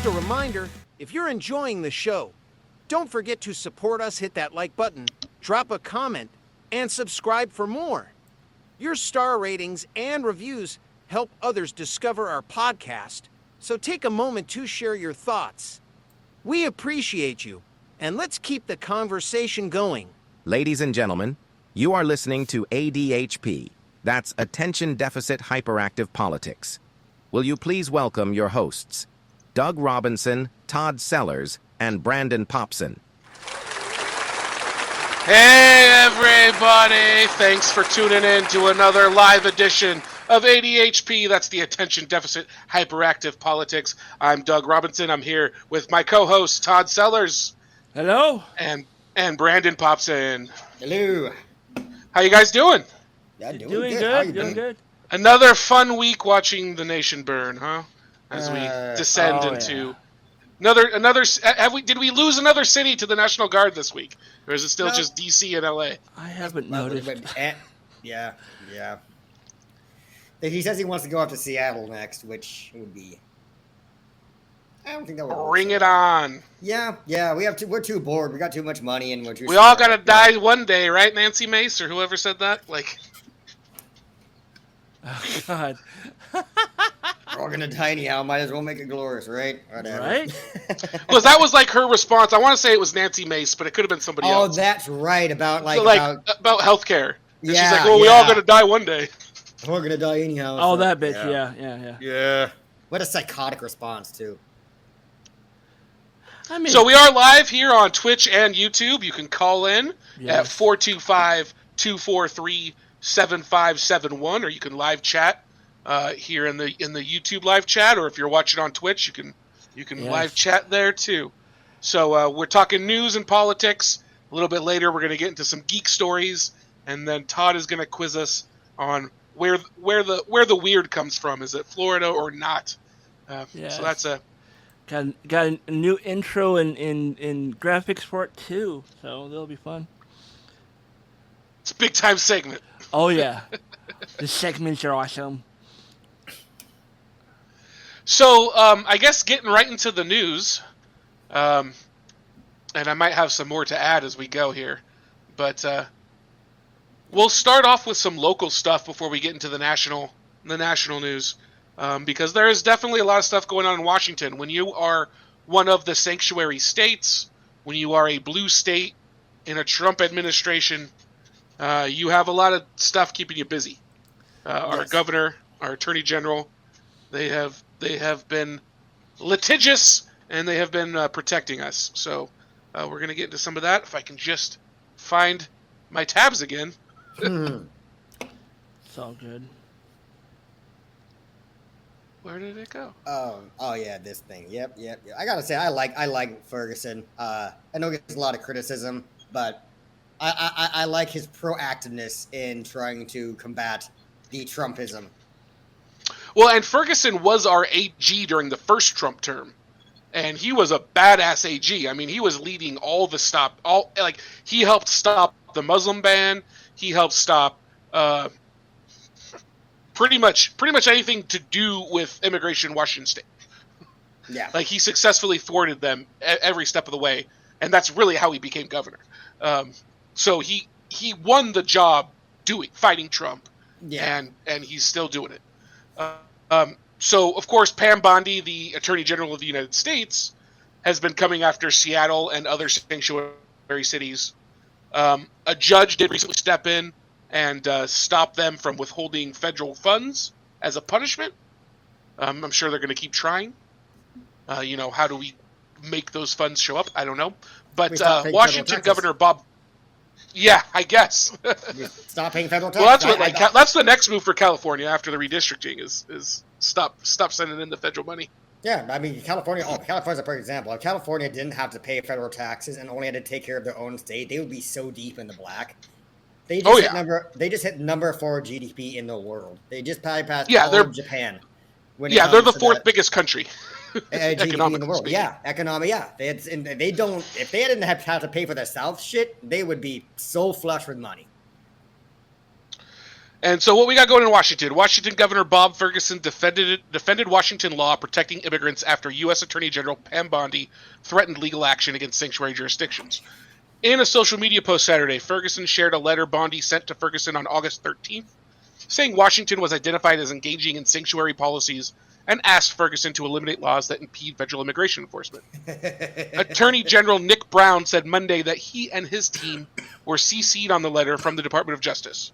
just a reminder, if you're enjoying the show, don't forget to support us, hit that like button, drop a comment, and subscribe for more. Your star ratings and reviews help others discover our podcast, so take a moment to share your thoughts. We appreciate you, and let's keep the conversation going. Ladies and gentlemen, you are listening to ADHP. That's Attention Deficit Hyperactive Politics. Will you please welcome your hosts, Doug Robinson, Todd Sellers, and Brandon Popson. Hey everybody! Thanks for tuning in to another live edition of ADHP. That's the Attention Deficit Hyperactive Politics. I'm Doug Robinson. I'm here with my co-host Todd Sellers. Hello. And Brandon Popson. Hello. How you guys doing? Yeah, Doing good. Doing good. Another fun week watching the nation burn, huh? As we descend into another. Did we lose another city to the National Guard this week, or is it still just DC and LA? I haven't noticed. Yeah. He says he wants to go up to Seattle next, which would be. I don't think that would. Bring it on. Yeah. We're too bored. We got too much money, and we're too. We all gotta die one day, right, Nancy Mace or whoever said that? Like. Oh God. We're all gonna die anyhow. Might as well make it glorious, right? Whatever. Right? Because that was like her response. I want to say it was Nancy Mace, but it could have been somebody else. Oh, that's right. About about healthcare. Yeah, she's like, well, we all gonna die one day. We're gonna die anyhow. Oh, so, that bitch. Yeah. What a psychotic response, too. I mean, So we are live here on Twitch and YouTube. You can call in at 425-243-7571, or you can live chat here in the YouTube live chat, or if you're watching on Twitch, you can live chat there too. So we're talking news and politics. A little bit later, we're going to get into some geek stories, and then Todd is going to quiz us on where the weird comes from. Is it Florida or not? So that's got a new intro in graphics for it too, so that'll be fun. It's a big time segment. Oh yeah, the segments are awesome. So I guess getting right into the news, and I might have some more to add as we go here, but we'll start off with some local stuff before we get into the national news. Because there is definitely a lot of stuff going on in Washington. When you are one of the sanctuary states, when you are a blue state in a Trump administration, you have a lot of stuff keeping you busy. Our governor, our attorney general, they have been litigious and they have been protecting us. So we're going to get into some of that. If I can just find my tabs again. It's all good. Where did it go? Oh yeah, this thing. Yep. I gotta say, I like Ferguson. I know he gets a lot of criticism, but I like his proactiveness in trying to combat the Trumpism. Well, and Ferguson was our AG during the first Trump term, and he was a badass AG. I mean, he was leading he helped stop the Muslim ban. He helped stop pretty much anything to do with immigration in Washington State. Yeah. Like, he successfully thwarted them every step of the way, and that's really how he became governor. So he won the job fighting Trump, and he's still doing it. So, of course, Pam Bondi, the Attorney General of the United States, has been coming after Seattle and other sanctuary cities. A judge did recently step in and stop them from withholding federal funds as a punishment. I'm sure they're going to keep trying. How do we make those funds show up? I don't know. But Washington Governor Bob... Yeah, I guess. Stop paying federal taxes. Well, that's the next move for California after the redistricting is stop sending in the federal money. Yeah, I mean, California's a perfect example. If California didn't have to pay federal taxes and only had to take care of their own state, they would be so deep in the black. They just hit number 4 GDP in the world. They just passed Japan. They're the fourth biggest country. GDP in the world. Yeah, economic. Yeah, they don't. If they didn't have to pay for their South shit, they would be so flush with money. And so what we got going in Washington. Washington Governor Bob Ferguson defended Washington law protecting immigrants after U.S. Attorney General Pam Bondi threatened legal action against sanctuary jurisdictions. In a social media post Saturday, Ferguson shared a letter Bondi sent to Ferguson on August 13th, saying Washington was identified as engaging in sanctuary policies and asked Ferguson to eliminate laws that impede federal immigration enforcement. Attorney General Nick Brown said Monday that he and his team were CC'd on the letter from the Department of Justice.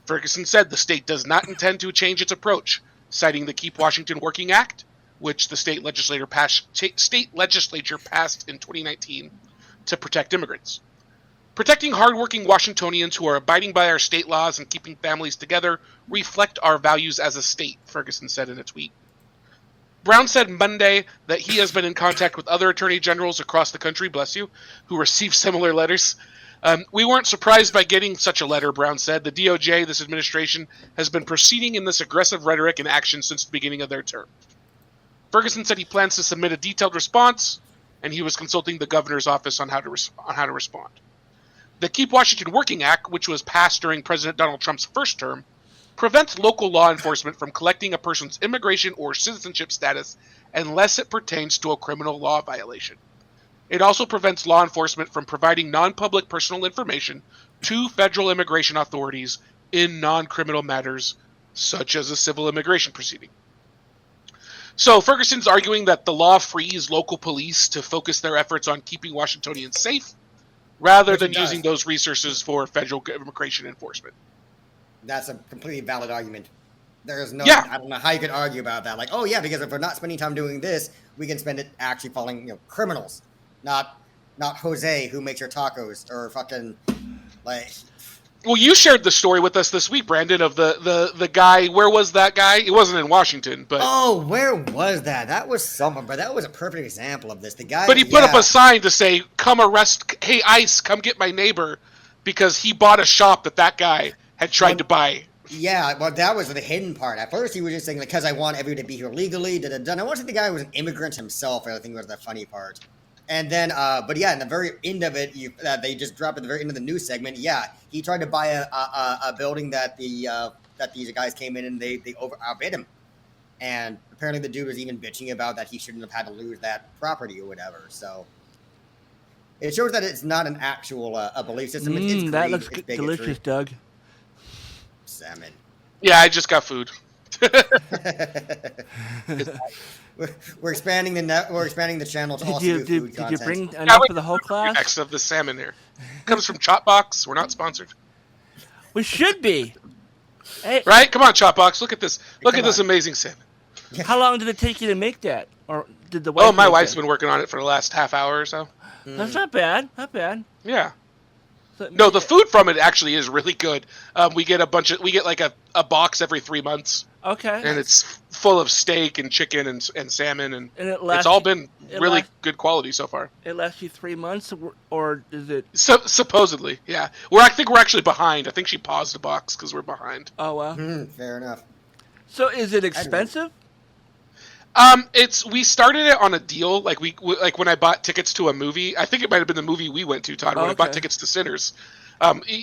Ferguson said the state does not intend to change its approach, citing the Keep Washington Working Act, which the state legislature passed in 2019 to protect immigrants. Protecting hardworking Washingtonians who are abiding by our state laws and keeping families together reflect our values as a state, Ferguson said in a tweet. Brown said Monday that he has been in contact with other attorney generals across the country, bless you, who received similar letters. We weren't surprised by getting such a letter, Brown said. The DOJ, this administration, has been proceeding in this aggressive rhetoric and action since the beginning of their term. Ferguson said he plans to submit a detailed response, and he was consulting the governor's office on how to respond. The Keep Washington Working Act, which was passed during President Donald Trump's first term, prevents local law enforcement from collecting a person's immigration or citizenship status unless it pertains to a criminal law violation. It also prevents law enforcement from providing non-public personal information to federal immigration authorities in non-criminal matters, such as a civil immigration proceeding. So Ferguson's arguing that the law frees local police to focus their efforts on keeping Washingtonians safe, rather than using those resources for federal immigration enforcement. That's a completely valid argument. There's no, I don't know how you could argue about that. Like, oh yeah, because if we're not spending time doing this, we can spend it actually following, criminals, not Jose who makes your tacos or fucking like. Well, you shared the story with us this week, Brandon, of the guy. Where was that guy? It wasn't in Washington, but where was that? That was somewhere, but that was a perfect example of this. The guy, but he put up a sign to say, "Come arrest, hey ICE, come get my neighbor," because he bought a shop that guy had tried to buy. Yeah, well, that was the hidden part. At first, he was just saying, because I want everyone to be here legally, And I want to think the guy was an immigrant himself, I think was the funny part. And then, but yeah, in the very end of it, they just dropped at the very end of the news segment. Yeah, he tried to buy a building that these guys came in and they outbid him. And apparently the dude was even bitching about that he shouldn't have had to lose that property or whatever. So it shows that it's not an actual a belief system. It's greed, that looks delicious, Doug. Salmon. Yeah, I just got food. We're expanding the net. We're expanding the channel to also do food content. Did you bring enough for the whole class? Next of the salmon here comes from Chopbox. We're not sponsored. We should be. Hey. Right? Come on, Chopbox. Look at this. Look at this amazing salmon. How long did it take you to make that, or did the wife? Oh, my wife's been working on it for the last half hour or so. That's not bad. Not bad. Yeah. No, the food from it actually is really good. We get like a box every 3 months. Okay. And it's full of steak and chicken and salmon, and it's all been really good quality so far. It lasts you 3 months, or is it? Supposedly, yeah. I think we're actually behind. I think she paused the box because we're behind. Oh wow. Fair enough. So is it expensive? We started it on a deal, like when I bought tickets to a movie. I think it might have been the movie we went to, Todd, when I bought tickets to Sinners.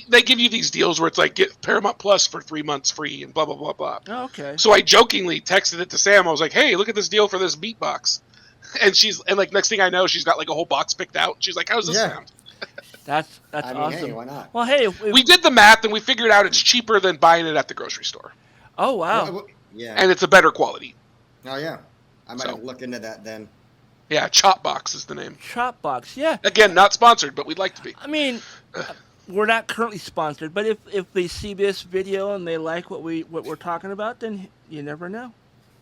They give you these deals where it's like, get Paramount Plus for 3 months free and blah, blah, blah, blah. Oh, okay. So I jokingly texted it to Sam. I was like, hey, look at this deal for this meat box. And next thing I know, she's got like a whole box picked out. She's like, how's this sound? That's awesome. Hey, why not? Well, hey, we did the math and we figured out it's cheaper than buying it at the grocery store. Oh, wow. Yeah. And it's a better quality. Oh, yeah. I might have looked into that then. Yeah, Chopbox is the name. Chopbox, yeah. Again, not sponsored, but we'd like to be. I mean, we're not currently sponsored, but if they see this video and they like what we're talking about, then you never know.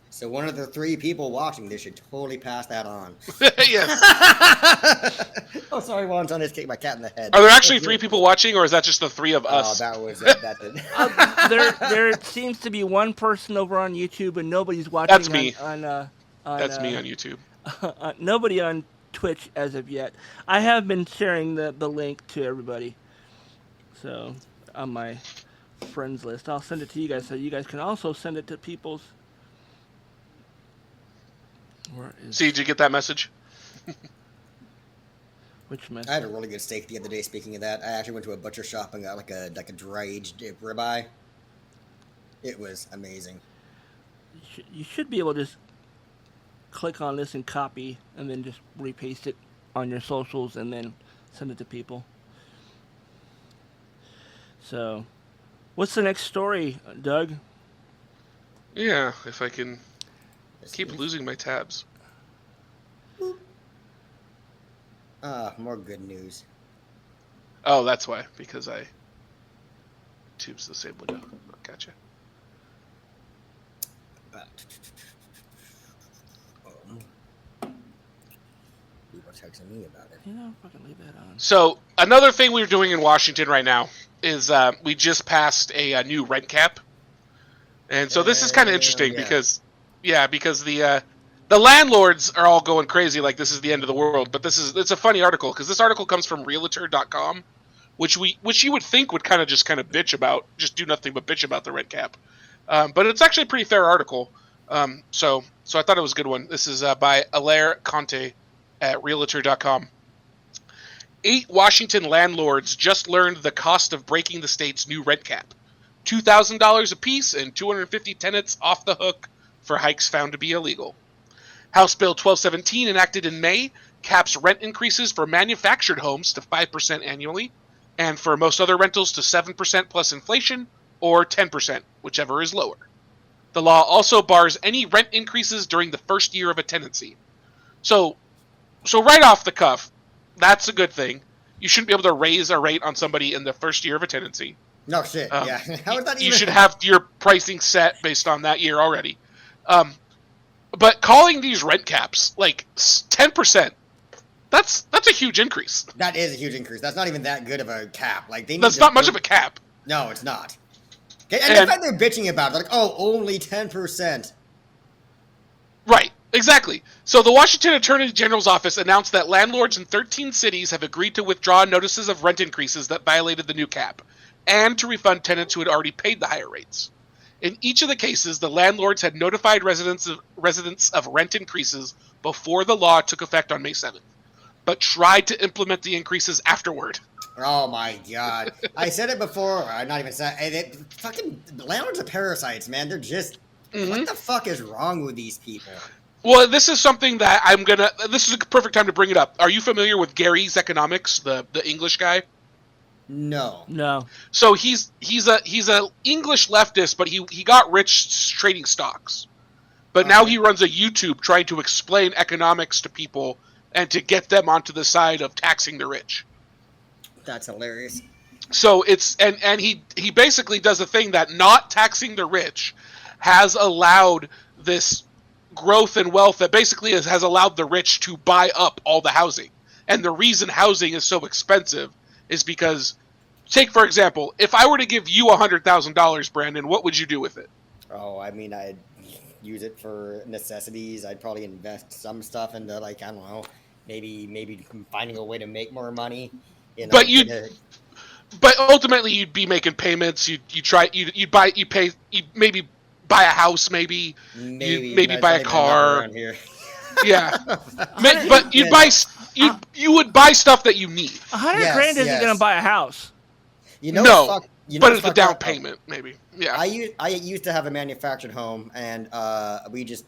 So one of the 3 people watching this should totally pass that on. Yes. Oh, sorry, well, I'm trying to kick my cat in the head. Are there actually 3 people watching, or is that just the 3 of us? Oh, that was it. That did. There seems to be one person over on YouTube, and nobody's watching. That's me. That's me on YouTube. Nobody on Twitch as of yet. I have been sharing the link to everybody. So on my friends list, I'll send it to you guys so you guys can also send it to people's. See, did you get that message? Which message? I had a really good steak the other day. Speaking of that, I actually went to a butcher shop and got like a dry aged ribeye. It was amazing. You should be able to just click on this and copy, and then just repaste it on your socials, and then send it to people. So, what's the next story, Doug? Yeah, if I can keep losing my tabs. More good news. Oh, that's why, because I tube's the same window. Gotcha. People texting me about it. You know, fucking leave that on. So another thing we're doing in Washington right now is we just passed a new rent cap, and so this is kind of interesting because the landlords are all going crazy like this is the end of the world. But it's a funny article because this article comes from Realtor.com, which you would think would kind of bitch about, just do nothing but bitch about the rent cap, but it's actually a pretty fair article. So I thought it was a good one. This is by Alaire Conte at Realtor.com. 8 Washington landlords just learned the cost of breaking the state's new rent cap. $2,000 apiece and 250 tenants off the hook for hikes found to be illegal. House Bill 1217, enacted in May, caps rent increases for manufactured homes to 5% annually, and for most other rentals to 7% plus inflation, or 10%, whichever is lower. The law also bars any rent increases during the first year of a tenancy. So right off the cuff, that's a good thing. You shouldn't be able to raise a rate on somebody in the first year of a tenancy. No shit. Yeah. How is that even? You should have your pricing set based on that year already. But calling these rent caps like 10%, that's a huge increase. That is a huge increase. That's not even that good of a cap. Like that's not much of a cap. No, it's not. And the fact they're bitching about it, like, oh, only 10%. Right. Exactly. So the Washington Attorney General's office announced that landlords in 13 cities have agreed to withdraw notices of rent increases that violated the new cap, and to refund tenants who had already paid the higher rates. In each of the cases, the landlords had notified residents of rent increases before the law took effect on May 7th, but tried to implement the increases afterward. Oh my god. I said it before, I'm not even saying, fucking landlords are parasites, man. They're just, what the fuck is wrong with these people? Well, this is something that this is a perfect time to bring it up. Are you familiar with Gary's Economics, the English guy? No. So he's a English leftist, but he got rich trading stocks. But now he runs a YouTube trying to explain economics to people and to get them onto the side of taxing the rich. That's hilarious. So it's and he basically does a thing that not taxing the rich has allowed this growth and wealth that basically has allowed the rich to buy up all the housing. And the reason housing is so expensive is because, take for example, if I were to give you $100,000, Brandon, what would you do with it? Oh, I mean, I'd use it for necessities. I'd probably invest some stuff into, like, I don't know, maybe finding a way to make more money. You know, but ultimately you'd be making payments. You'd maybe buy a house, maybe buy a car. Yeah, but you would buy stuff that you need. $100,000 isn't going to buy a house. But it's the down payment, maybe. Yeah. I used to have a manufactured home, and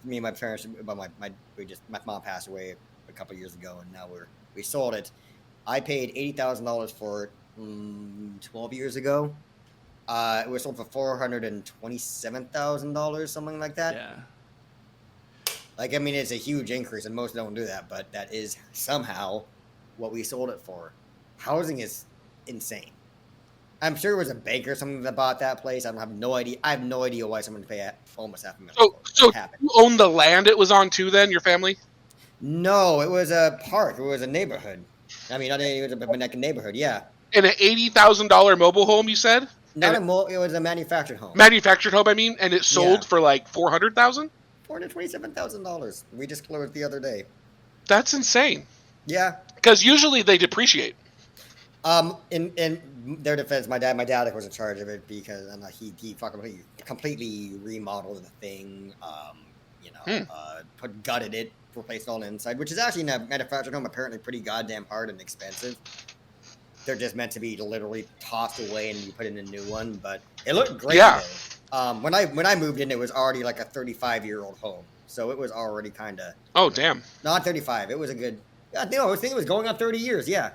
me and my parents, my mom passed away a couple years ago, and now we sold it. I paid $80,000 for it 12 years ago. It was sold for $427,000, something like that. Yeah. Like, I mean, it's a huge increase, and most don't do that, but that is somehow what we sold it for. Housing is insane. I'm sure it was a banker or something that bought that place. I have no idea. I have no idea why someone would pay almost $500,000. So you own the land it was on too, then, your family? No, it was a park. It was a neighborhood. I mean, it was a neighborhood, yeah. In an $80,000 mobile home, you said? It was a manufactured home. Manufactured home, I mean, and it sold for like $400,000? $427,000. We just closed the other day. That's insane. Yeah. Because usually they depreciate. In their defense, my dad was in charge of it because he fucking completely remodeled the thing. Gutted it, replaced all the inside, which is actually in a manufactured home apparently pretty goddamn hard and expensive. They're just meant to be literally tossed away and you put in a new one, but it looked great. Yeah. When I moved in, it was already like a 35-year-old home, so it was already kind of. Oh damn! Not 35. It was a good. I think it was going on 30 years. Yeah.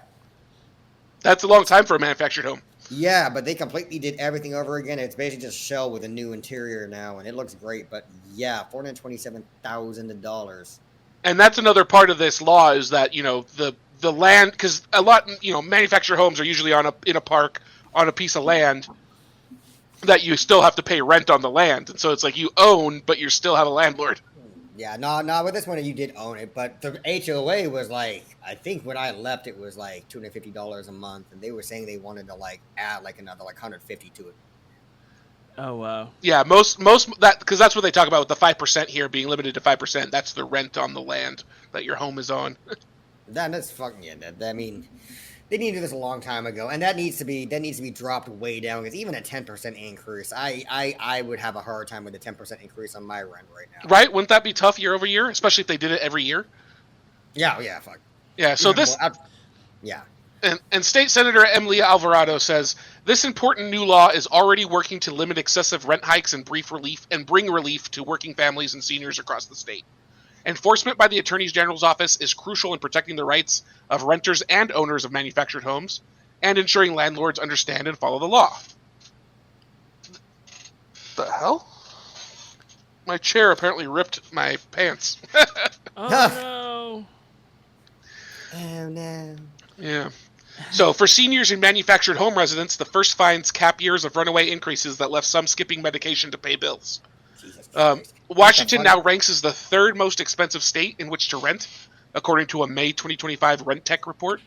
That's a long time for a manufactured home. Yeah, but they completely did everything over again. It's basically just a shell with a new interior now, and it looks great. But yeah, $427,000. And that's another part of this law is that the land, because a lot manufactured homes are usually in a park on a piece of land that you still have to pay rent on the land, and so it's like you own, but you still have a landlord. Yeah, no, with this one you did own it, but the HOA was like, I think when I left it was like $250 a month, and they were saying they wanted to like add like another like $150 to it. Oh wow. Yeah, most that because that's what they talk about with the 5% here being limited to 5%. That's the rent on the land that your home is on. That's fucking I mean, they needed to do this a long time ago, and that needs to be dropped way down because even a 10% increase, I would have a hard time with a 10% increase on my rent right now. Right? Wouldn't that be tough year over year, especially if they did it every year? Yeah, fuck. Yeah. So yeah. And State Senator Emily Alvarado says this important new law is already working to limit excessive rent hikes and bring relief to working families and seniors across the state. Enforcement by the Attorney General's office is crucial in protecting the rights of renters and owners of manufactured homes and ensuring landlords understand and follow the law. The hell? My chair apparently ripped my pants. Oh no. Oh no. Yeah. So for seniors and manufactured home residents, the first fines cap years of runaway increases that left some skipping medication to pay bills. Washington now ranks as the third most expensive state in which to rent, according to a May 2025 Rent Tech report.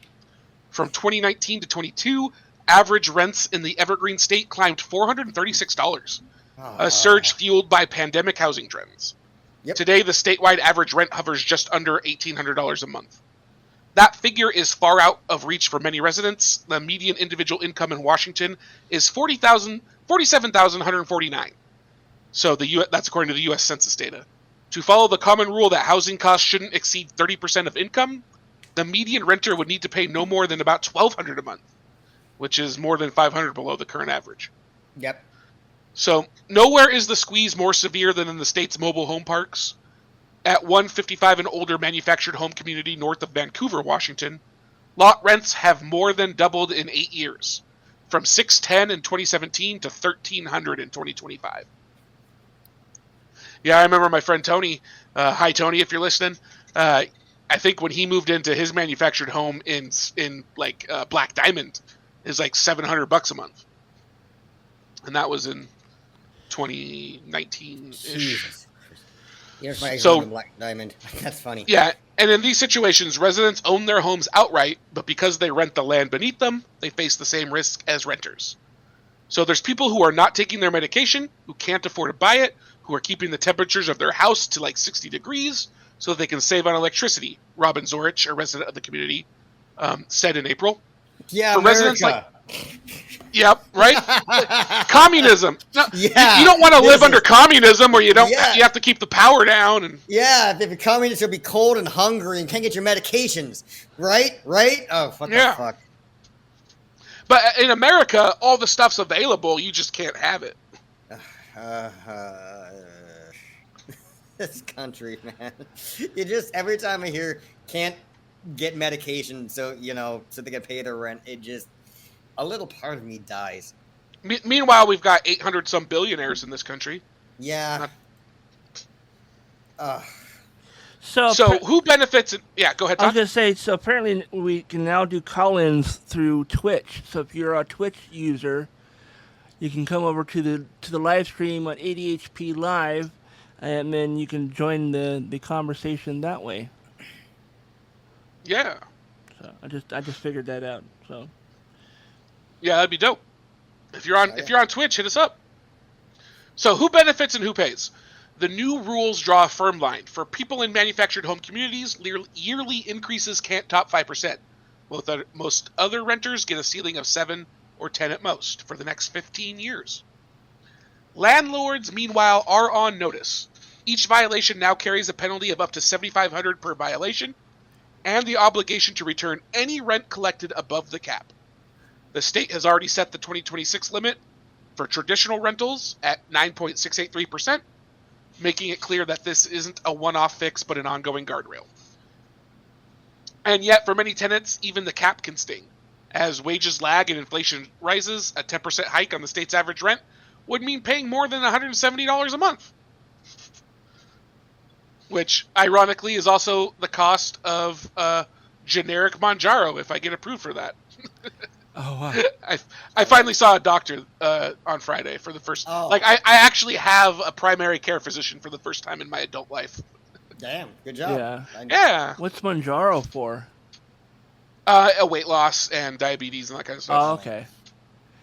From 2019 to 22, average rents in the Evergreen state climbed $436, a surge fueled by pandemic housing trends. Yep. Today, the statewide average rent hovers just under $1,800 a month. That figure is far out of reach for many residents. The median individual income in Washington is $47,149. So that's according to the U.S. Census data. To follow the common rule that housing costs shouldn't exceed 30% of income, the median renter would need to pay no more than about $1,200 a month, which is more than $500 below the current average. Yep. So nowhere is the squeeze more severe than in the state's mobile home parks. At 155 and older manufactured home community north of Vancouver, Washington, lot rents have more than doubled in 8 years, from $610 in 2017 to $1,300 in 2025. Yeah, I remember my friend Tony. Hi, Tony, if you're listening. I think when he moved into his manufactured home in Black Diamond, is like $700 a month, and that was in 2019-ish. So Black Diamond. That's funny. Yeah, and in these situations, residents own their homes outright, but because they rent the land beneath them, they face the same risk as renters. So there's people who are not taking their medication, who can't afford to buy it, who are keeping the temperatures of their house to like 60 degrees so that they can save on electricity. Robin Zorich, a resident of the community, said in April. Yeah, for America. Residents yep, right? Communism. No, yeah, you don't want to live under communism where you don't. Yeah. You have to keep the power down. And yeah, if you're communist, you'll be cold and hungry and can't get your medications. Right? Oh, what the fuck? But in America, all the stuff's available. You just can't have it. This country, man. You just every time I hear can't get medication, so they can pay their rent. It just a little part of me dies. Meanwhile, we've got 800 some billionaires in this country. Yeah. So who benefits? Yeah, go ahead, Todd. I was going to say, so apparently we can now do call-ins through Twitch. So if you're a Twitch user, you can come over to the live stream on ADHP Live, and then you can join the conversation that way. Yeah. So I just figured that out. So. Yeah, that'd be dope. If you're on Twitch, hit us up. So who benefits and who pays? The new rules draw a firm line. For people in manufactured home communities, yearly increases can't top 5%. Most other renters get a ceiling of 7 or 10 at most for the next 15 years. Landlords, meanwhile, are on notice. Each violation now carries a penalty of up to $7,500 per violation and the obligation to return any rent collected above the cap. The state has already set the 2026 limit for traditional rentals at 9.683%, making it clear that this isn't a one-off fix but an ongoing guardrail. And yet, for many tenants, even the cap can sting. As wages lag and inflation rises, a 10% hike on the state's average rent would mean paying more than $170 a month. Which, ironically, is also the cost of generic Manjaro if I get approved for that. Oh, wow. I finally saw a doctor on Friday for the first... Like, I actually have a primary care physician for the first time in my adult life. Damn, good job. Yeah. Yeah. What's Manjaro for? A weight loss and diabetes and that kind of stuff. Oh, okay.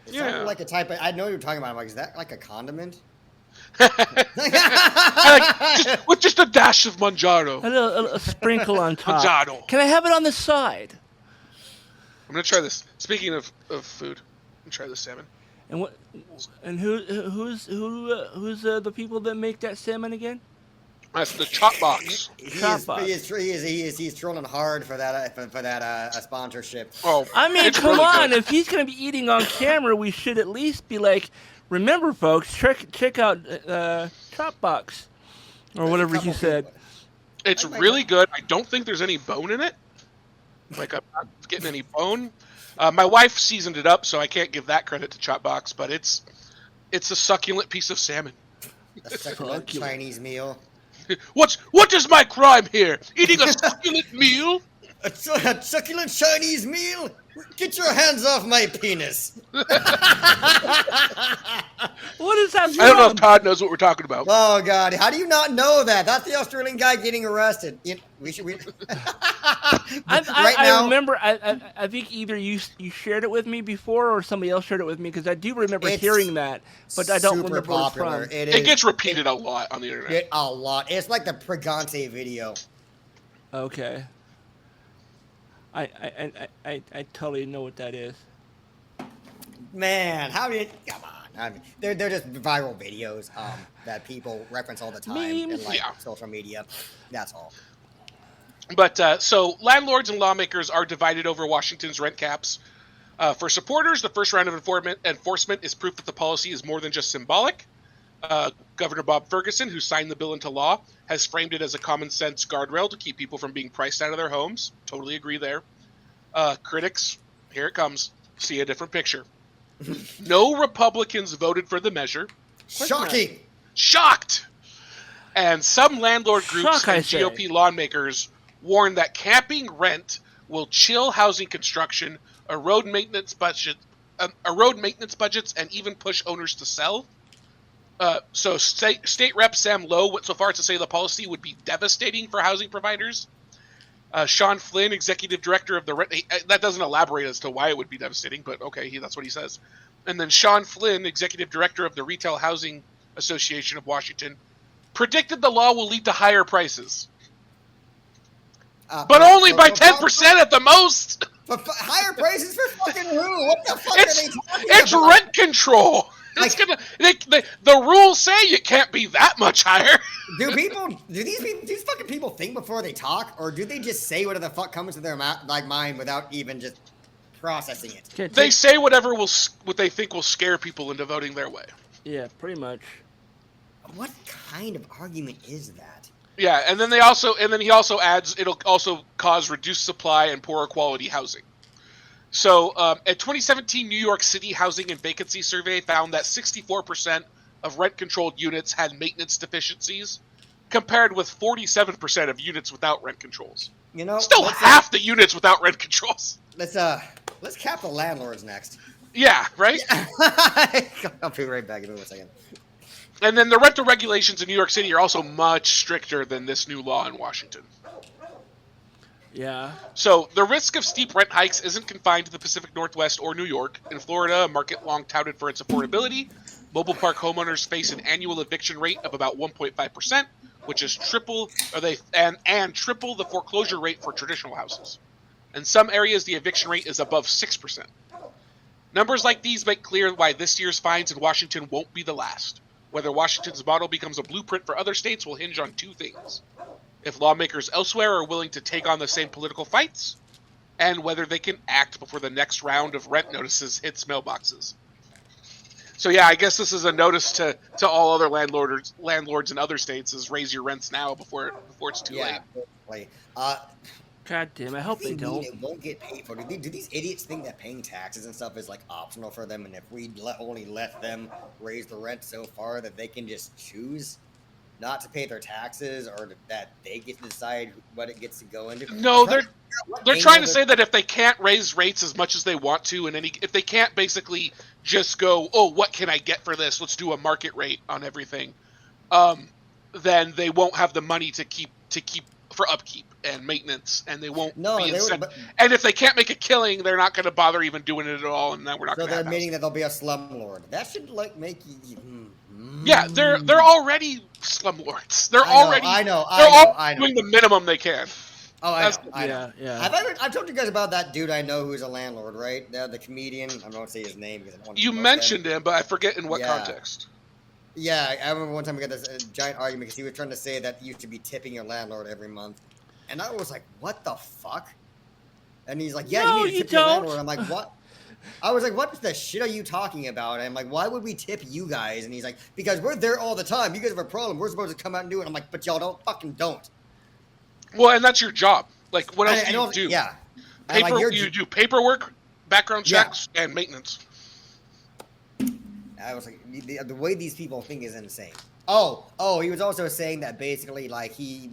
It sounded like a type of... I know what you're talking about. I'm like, is that like a condiment? With just a dash of Manjaro. A sprinkle on top. Manjaro. Can I have it on the side? I'm gonna try this. Speaking of food, I'm gonna try this salmon. And what? And who's the people that make that salmon again? That's the Chop Box. He's trolling hard for that sponsorship. Oh, I mean, it's come really on! good. If he's gonna be eating on camera, we should at least be like, remember, folks, check out Chop Box or whatever he said. It's really good. I don't think there's any bone in it. Like, I'm not getting any bone. My wife seasoned it up, so I can't give that credit to Chop Box, but it's a succulent piece of salmon. A succulent Chinese meal. What is my crime here? Eating a succulent meal? A succulent Chinese meal? Get your hands off my penis. What is that from? I don't know if Todd knows what we're talking about. Oh, God. How do you not know that? That's the Australian guy getting arrested. I remember, I think either you shared it with me before or somebody else shared it with me because I do remember hearing that, but I don't remember popular. where it's from. It gets repeated a lot on the internet. A lot. It's like the Pregante video. Okay. I totally know what that is. Man, come on. I mean, they're just viral videos that people reference all the time in social media. That's all. But so landlords and lawmakers are divided over Washington's rent caps. For supporters, the first round of enforcement is proof that the policy is more than just symbolic. Governor Bob Ferguson, who signed the bill into law, has framed it as a common sense guardrail to keep people from being priced out of their homes. Totally agree there. Critics, here it comes, see a different picture. No Republicans voted for the measure. Shocking! Shocked! And some landlord groups and GOP lawmakers warn that capping rent will chill housing construction, erode maintenance budgets, and even push owners to sell. So State Rep Sam Lowe went so far as to say the policy would be devastating for housing providers. Sean Flynn, executive director of the that doesn't elaborate as to why it would be devastating, but okay, that's what he says. And then Sean Flynn, executive director of the Retail Housing Association of Washington, predicted the law will lead to higher prices, but only by 10% at the most. But higher prices for fucking who? What the fuck are they talking about? It's rent control. It's the rules say it can't be that much higher. Do these fucking people think before they talk, or do they just say whatever the fuck comes to their mind without even just processing it? They say what they think will scare people into voting their way. Yeah, pretty much. What kind of argument is that? Yeah, and then he also adds it'll also cause reduced supply and poorer quality housing. So, a 2017 New York City Housing and Vacancy Survey found that 64% of rent-controlled units had maintenance deficiencies, compared with 47% of units without rent controls. Still half the units without rent controls. Let's cap the landlords next. Yeah, right? I'll be right back in 1 second. And then the rental regulations in New York City are also much stricter than this new law in Washington. Yeah. So the risk of steep rent hikes isn't confined to the Pacific Northwest or New York. In Florida, a market long touted for its affordability, mobile park homeowners face an annual eviction rate of about 1.5%, which is triple the foreclosure rate for traditional houses. In some areas, the eviction rate is above 6%. Numbers like these make clear why this year's fines in Washington won't be the last. Whether Washington's model becomes a blueprint for other states will hinge on two things: if lawmakers elsewhere are willing to take on the same political fights, and whether they can act before the next round of rent notices hits mailboxes. So yeah, I guess this is a notice to all other landlords in other states: is raise your rents now before it's too late. Like, God damn, I what hope do they they mean don't. it won't get paid for? Do these idiots think that paying taxes and stuff is like optional for them? And if we only let them raise the rent so far that they can just choose not to pay their taxes, or that they get to decide what it gets to go into? No, they're trying to say that if they can't raise rates as much as they want to, and if they can't basically just go, oh, what can I get for this? Let's do a market rate on everything. Then they won't have the money to keep for upkeep and maintenance, and they won't be incentive. And if they can't make a killing, they're not going to bother even doing it at all, and then we're not going to have. So they're admitting that they'll be a slumlord. That should like make you. Yeah, they're already slumlords. They're already doing the minimum they can. Oh, I know. Yeah. I've told you guys about that dude I know who's a landlord, right? The comedian. I won't say his name because I don't want to. You mentioned him, but I forget in what context. Yeah, I remember one time we got this giant argument because he was trying to say that you should be tipping your landlord every month, and I was like, "What the fuck?" And he's like, "Yeah, no, you need to tip your landlord." I'm like, "What?" I was like, "What the shit are you talking about?" And I'm like, "Why would we tip you guys?" And he's like, "Because we're there all the time. You guys have a problem. We're supposed to come out and do it." I'm like, "But y'all don't." Well, and that's your job. Like, what else do you do? Yeah. You do paperwork, background checks, and maintenance. I was like, the way these people think is insane. Oh, he was also saying that basically, like, he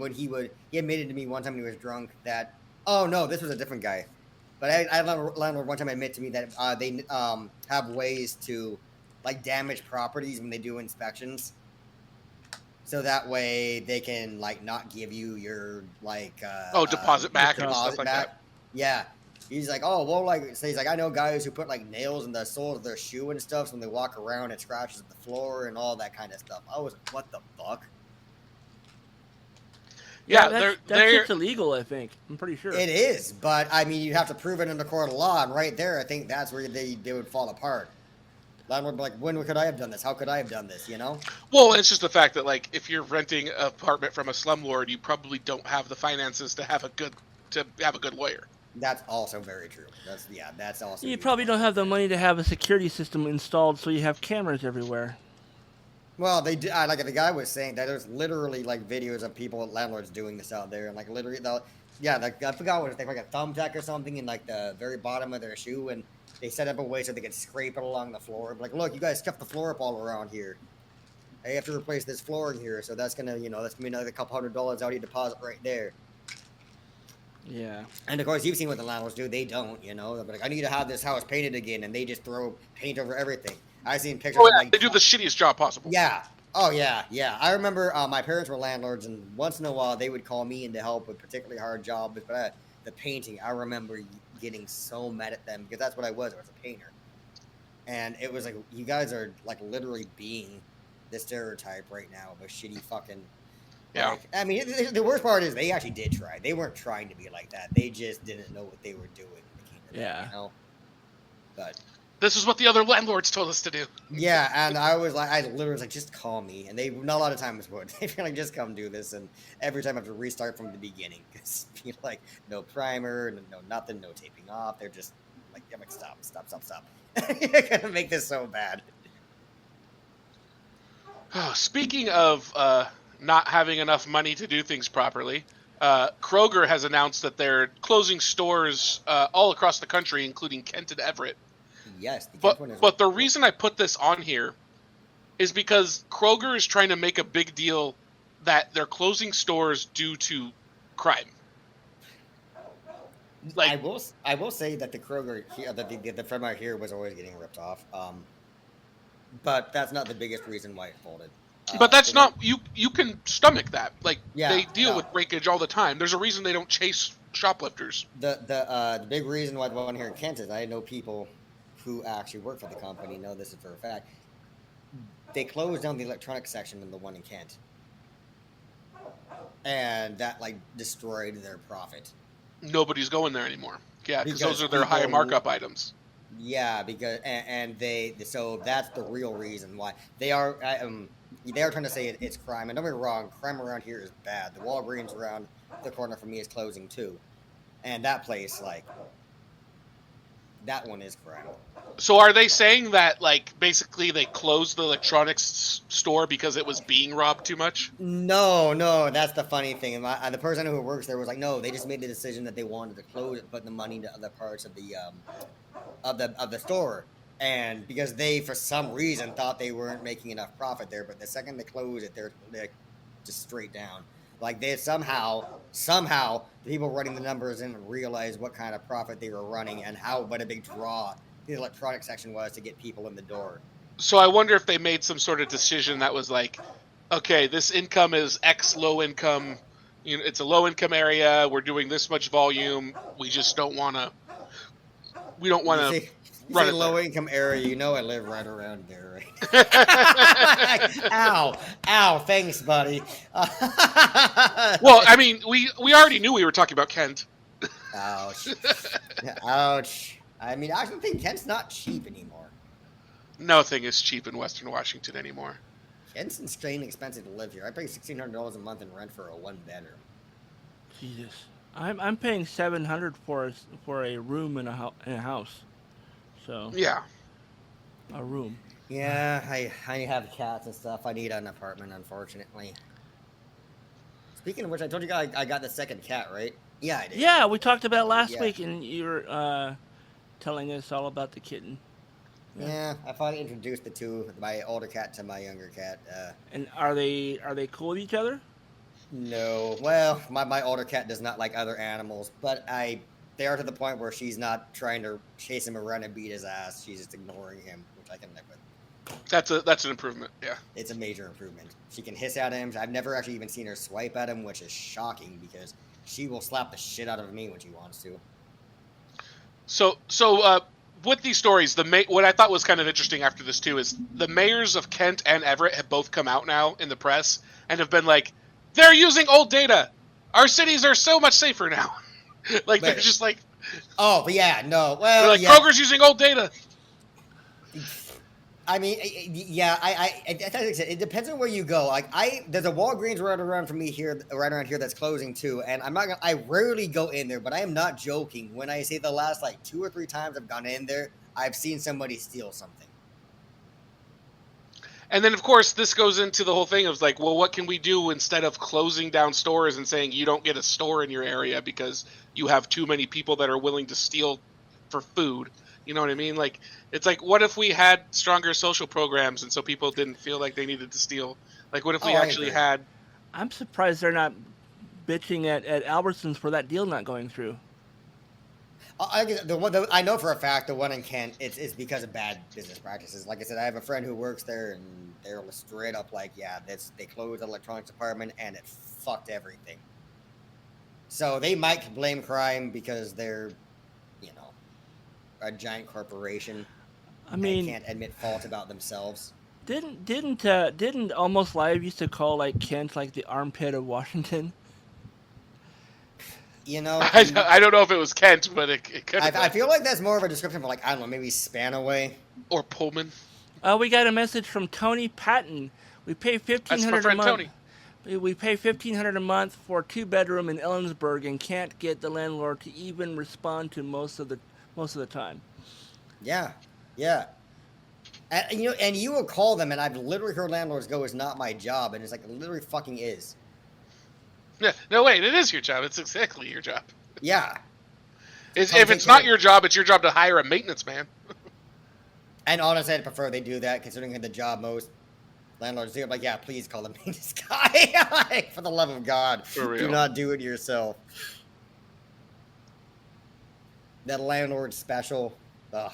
admitted to me one time when he was drunk that, oh no, this was a different guy. But I had a landlord one time admit to me that they have ways to, like, damage properties when they do inspections. So that way they can, like, not give you your, like... deposit back and deposit stuff like that. Yeah. He's like, oh, well, like, so he's like, I know guys who put, like, nails in the soles of their shoe and stuff, so when they walk around, it scratches the floor and all that kind of stuff. I was like, what the fuck? Yeah, that's just illegal, I think. I'm pretty sure. It is, but, I mean, you have to prove it in the court of law, and right there, I think that's where they would fall apart. Landlord would be like, when could I have done this? How could I have done this, you know? Well, it's just the fact that, like, if you're renting an apartment from a slumlord, you probably don't have the finances to have a good lawyer. That's also very true. That's also. You probably don't have the money to have a security system installed, so you have cameras everywhere. Well, they do. Like the guy was saying that there's literally like videos of people, landlords doing this out there, and like literally, like I forgot what they like a thumbtack or something in like the very bottom of their shoe, and they set up a way so they could scrape it along the floor. Like, look, you guys kept the floor up all around here. I have to replace this flooring here, so that's gonna be another couple $100 out of your deposit right there. Yeah. And of course, you've seen what the landlords do. They don't, They're like, I need to have this house painted again, and they just throw paint over everything. I've seen pictures. Oh, yeah, like, they do the shittiest job possible. Yeah. Oh, yeah. I remember my parents were landlords, and once in a while, they would call me in to help with particularly hard jobs. But the painting, I remember getting so mad at them, because that's what I was. I was a painter. And it was like, you guys are, like, literally being the stereotype right now of a shitty fucking... Yeah. Like, I mean, the worst part is they actually did try. They weren't trying to be like that. They just didn't know what they were doing. Yeah. But this is what the other landlords told us to do. Yeah, and I literally was like, just call me. And they, not a lot of times would. They'd be like, just come do this. And every time I have to restart from the beginning. Because, like, no primer, no nothing, no taping off. They're just like, I'm like, stop. You're going to make this so bad. Speaking of not having enough money to do things properly, Kroger has announced that they're closing stores all across the country, including Kent and Everett. Yes. But the reason I put this on here is because Kroger is trying to make a big deal that they're closing stores due to crime. Like, I will say that the Kroger here, the Fremont here was always getting ripped off. But that's not the biggest reason why it folded. But that's not you can stomach that. Like, they deal with breakage all the time. There's a reason they don't chase shoplifters. The big reason why the one here in Kent is I know people who actually work for the company know this is for a fact. They closed down the electronics section in the one in Kent, and that like destroyed their profit. Nobody's going there anymore. Yeah, because those are their high markup items. Yeah, because so that's the real reason why they are trying to say it's crime. And don't get me wrong, crime around here is bad. The Walgreens around the corner from me is closing too, and that place, like, That one is crime. So are they saying that, like, basically they closed the electronics store because it was being robbed too much? No, that's the funny thing. The person who works there was like, no, they just made the decision that they wanted to close it, put the money into other parts of the store, and because they, for some reason, thought they weren't making enough profit there. But the second they close it, they're just straight down. Like they somehow the people running the numbers didn't realize what kind of profit they were running and what a big draw the electronic section was to get people in the door. So I wonder if they made some sort of decision that was like, okay, this income is X low income, it's a low income area. We're doing this much volume. We just don't want to. We don't want to. You say low income area, I live right around there. Right? Ow, thanks, buddy. Well, I mean, we already knew we were talking about Kent. Ouch. I mean, I actually think Kent's not cheap anymore. Nothing is cheap in Western Washington anymore. Kent's insanely expensive to live here. I pay $1,600 a month in rent for a 1-bedroom. Jesus, I'm paying $700 for a room in a house. So yeah, a room. Yeah, I have cats and stuff. I need an apartment, unfortunately. Speaking of which, I told you guys I got the second cat, right? Yeah, I did. Yeah, we talked about it last week, and you were telling us all about the kitten. Yeah, I finally introduced my older cat to my younger cat. And are they cool with each other? No. Well, my older cat does not like other animals, but they are to the point where she's not trying to chase him around and beat his ass. She's just ignoring him, which I can live with. That's an improvement, yeah. It's a major improvement. She can hiss at him. I've never actually even seen her swipe at him, which is shocking because she will slap the shit out of me when she wants to. So with these stories, what I thought was kind of interesting after this too is the mayors of Kent and Everett have both come out now in the press and have been like, they're using old data. Our cities are so much safer now. Like they're just like, oh, but yeah, no, well, they're like Kroger's using old data. I mean, yeah, it depends on where you go. Like, there's a Walgreens right around here that's closing too, and I rarely go in there, but I am not joking when I say the last like 2 or 3 times I've gone in there, I've seen somebody steal something. And then, of course, this goes into the whole thing of like, well, what can we do instead of closing down stores and saying you don't get a store in your area because you have too many people that are willing to steal for food? You know what I mean? Like, it's like, what if we had stronger social programs and so people didn't feel like they needed to steal? Like, what if we actually had... I'm surprised they're not bitching at Albertsons for that deal not going through. I know for a fact the one in Kent, it's because of bad business practices. Like I said, I have a friend who works there, and they're straight up like, yeah, they closed the electronics department, and it fucked everything. So they might blame crime because they're, a giant corporation. I mean, they can't admit fault about themselves. Didn't Almost Live used to call like Kent like the armpit of Washington? I don't know if it was Kent, but it could. I feel like that's more of a description for, like, I don't know, maybe Spanaway or Pullman. We got a message from Tony Patton. We pay $1,500 a month. Tony. We pay $1,500 a month for a 2-bedroom in Ellensburg and can't get the landlord to even respond to most of the time. Yeah. And you will call them, and I've literally heard landlords go, "It's not my job," and it's like, it literally fucking is. Yeah, no, wait, it is your job. It's exactly your job. Yeah. If it's not your job, it's your job to hire a maintenance man. And honestly, I'd prefer they do that, considering the job most landlords do. I'm like, yeah, please call the maintenance guy. Like, for the love of God, for real. Do not do it yourself. That landlord special. Ugh.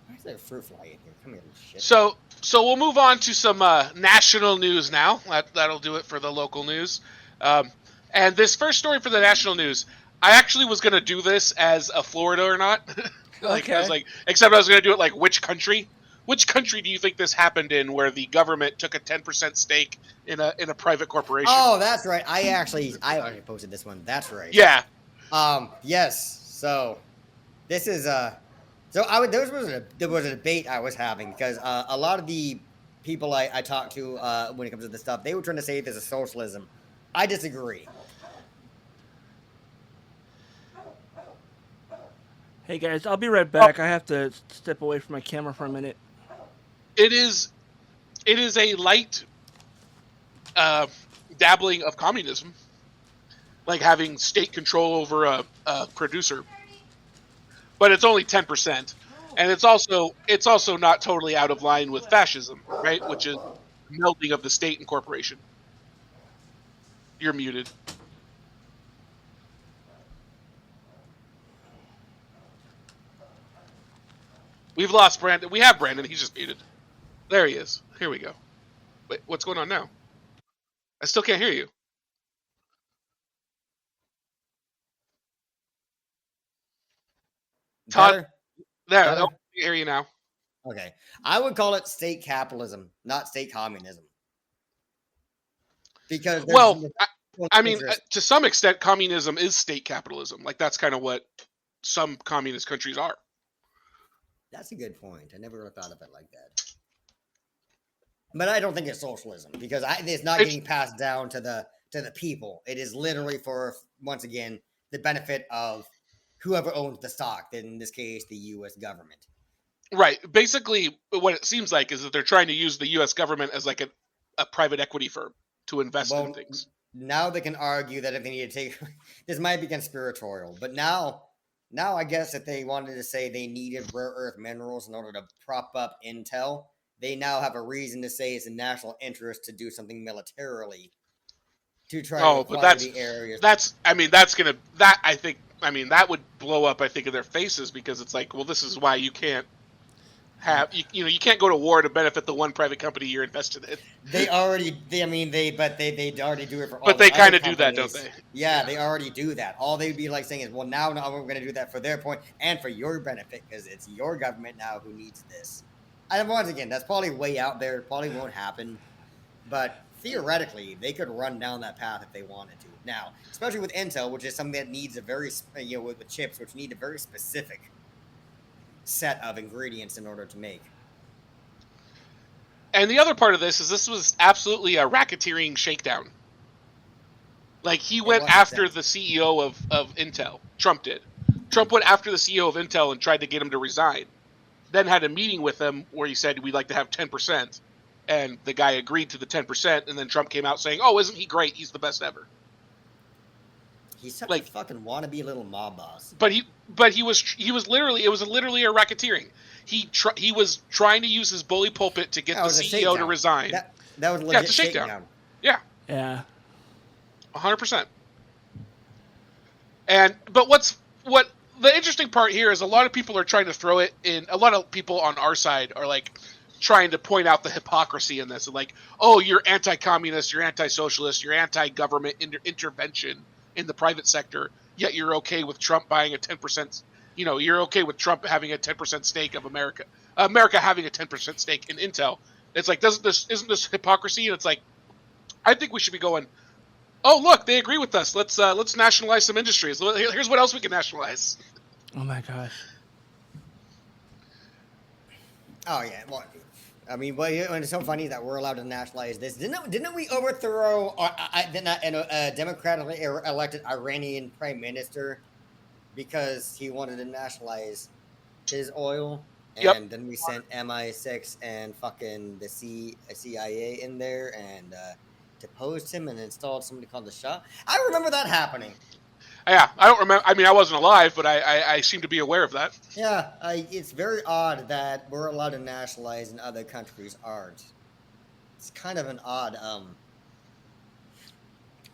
Why is there a fruit fly in here? Come here, shit. So we'll move on to some national news now. That'll do it for the local news. And this first story for the national news, I actually was going to do this as a Florida or not. Okay. Except I was going to do it like which country? Which country do you think this happened in where the government took a 10% stake in a private corporation? Oh, that's right. I already posted this one. That's right. Yeah. Yes. So this is there was a debate I was having because a lot of the people I talked to when it comes to this stuff, they were trying to say this is socialism. I disagree. Hey guys, I'll be right back. I have to step away from my camera for a minute. It is a light dabbling of communism, like having state control over a producer, but it's only 10%, and it's also not totally out of line with fascism, right? Which is melding of the state and corporation. You're muted. We've lost Brandon. We have Brandon. He's just muted. There he is. Here we go. Wait, what's going on now? I still can't hear you. Todd, there. I hear you now. Okay. I would call it state capitalism, not state communism. Because I mean, to some extent, communism is state capitalism. Like, that's kind of what some communist countries are. That's a good point. I never really thought of it like that. But I don't think it's socialism because it's not getting passed down to the people. It is literally for, once again, the benefit of whoever owns the stock. In this case, the U.S. government. Right. Basically, what it seems like is that they're trying to use the U.S. government as like a private equity firm to invest in things. Now they can argue that if they need to take this might be conspiratorial, but now I guess if they wanted to say they needed rare earth minerals in order to prop up Intel, they now have a reason to say it's in national interest to do something militarily to try to acquire the areas. That would blow up, I think, in their faces because it's like, well, this is why you can't have you can't go to war to benefit the one private company you're invested in. They already do it for all. But they kind of do that, don't they? Yeah, they already do that. All they'd be like saying is, well, now we're going to do that for their point and for your benefit because it's your government now who needs this. And once again, that's probably way out there. It probably won't happen, but theoretically, they could run down that path if they wanted to. Now, especially with Intel, which is something that needs a very with chips, which need a very specific set of ingredients in order to make. And the other part of this was absolutely a racketeering shakedown. Like, he went after the CEO of Intel. Trump did. Trump went after the CEO of Intel and tried to get him to resign. Then had a meeting with him where he said, we'd like to have 10%. And the guy agreed to the 10%. And then Trump came out saying, oh, isn't he great? He's the best ever. He's such a fucking wannabe little mob boss. But he was literally a racketeering. He was trying to use his bully pulpit to get the CEO to resign. That was legit shakedown. Yeah. Yeah. 100%. But what the interesting part here is a lot of people are trying to throw it in. A lot of people on our side are like trying to point out the hypocrisy in this. Like, oh, you're anti-communist, you're anti-socialist, you're anti-government intervention in the private sector, yet you're okay with Trump buying a 10%. You're okay with Trump having a 10% stake of America having a 10% stake in Intel. It's like, isn't this hypocrisy? And it's like, I think we should be going, oh, look, they agree with us. Let's nationalize some industries. Here's what else we can nationalize. Oh my gosh. Oh yeah. Well, I mean, it's so funny that we're allowed to nationalize this. Didn't we overthrow a democratically elected Iranian prime minister because he wanted to nationalize his oil? And then we sent MI6 and fucking the CIA in there and deposed him and installed somebody called the Shah. I remember that happening. Yeah, I don't remember. I mean, I wasn't alive, but I seem to be aware of that. Yeah, it's very odd that we're allowed to nationalize and other countries aren't. It's kind of an odd.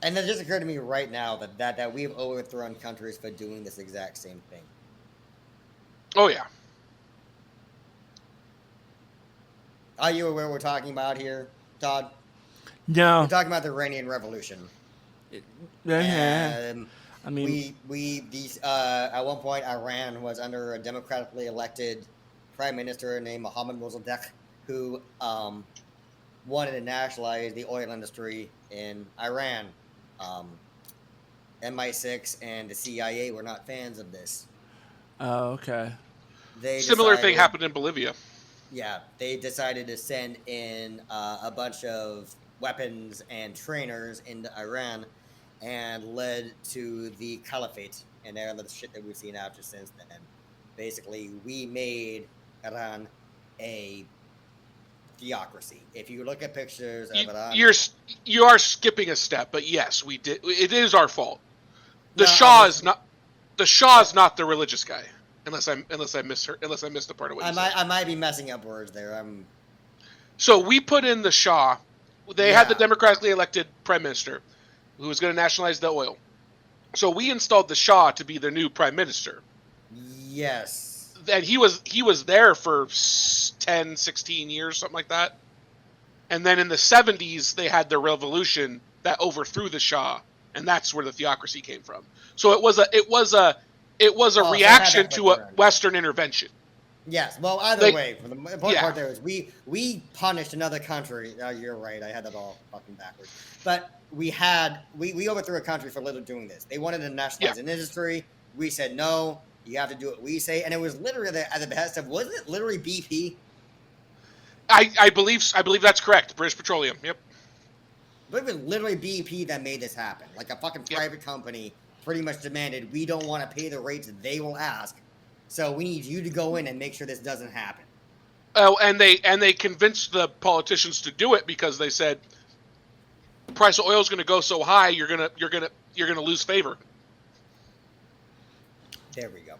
And it just occurred to me right now that we've overthrown countries for doing this exact same thing. Oh yeah. Are you aware what we're talking about here, Todd? No. We're talking about the Iranian Revolution. I mean, at one point, Iran was under a democratically elected prime minister named Mohammad Mossadegh, who wanted to nationalize the oil industry in Iran. MI6 and the CIA were not fans of this. Oh, okay. Similar thing happened in Bolivia. Yeah, they decided to send in a bunch of weapons and trainers into Iran and led to the caliphate and all the shit that we've seen after since then. basically we made Iran a theocracy. If you look at pictures of Iran, you are skipping a step, but yes, we did. It is our fault. The No, Shah is not. The Shah is not the religious guy, unless I missed the part of what you said. I might be messing up words there. So we put in the Shah. They had the Yeah. democratically elected prime minister, who was going to nationalize the oil. So we installed the Shah to be their new prime minister. Yes. And he was there for 10, 16 years, something like that. And then in the 70s, they had the revolution that overthrew the Shah, and that's where the theocracy came from. So it was a reaction to a Western intervention. Yes. Well, either way, for the important part there is we punished another country. You're right. I had that all fucking backwards. But we overthrew a country for literally doing this. They wanted to nationalize an industry. We said no. You have to do what we say. And it was literally at the behest of, wasn't it literally BP? I believe that's correct. British Petroleum. Yep. But it was literally BP that made this happen. Like a fucking private company pretty much demanded, we don't want to pay the rates they will ask. So we need you to go in and make sure this doesn't happen. Oh, and they convinced the politicians to do it because they said the price of oil is going to go so high, you're gonna lose favor. There we go.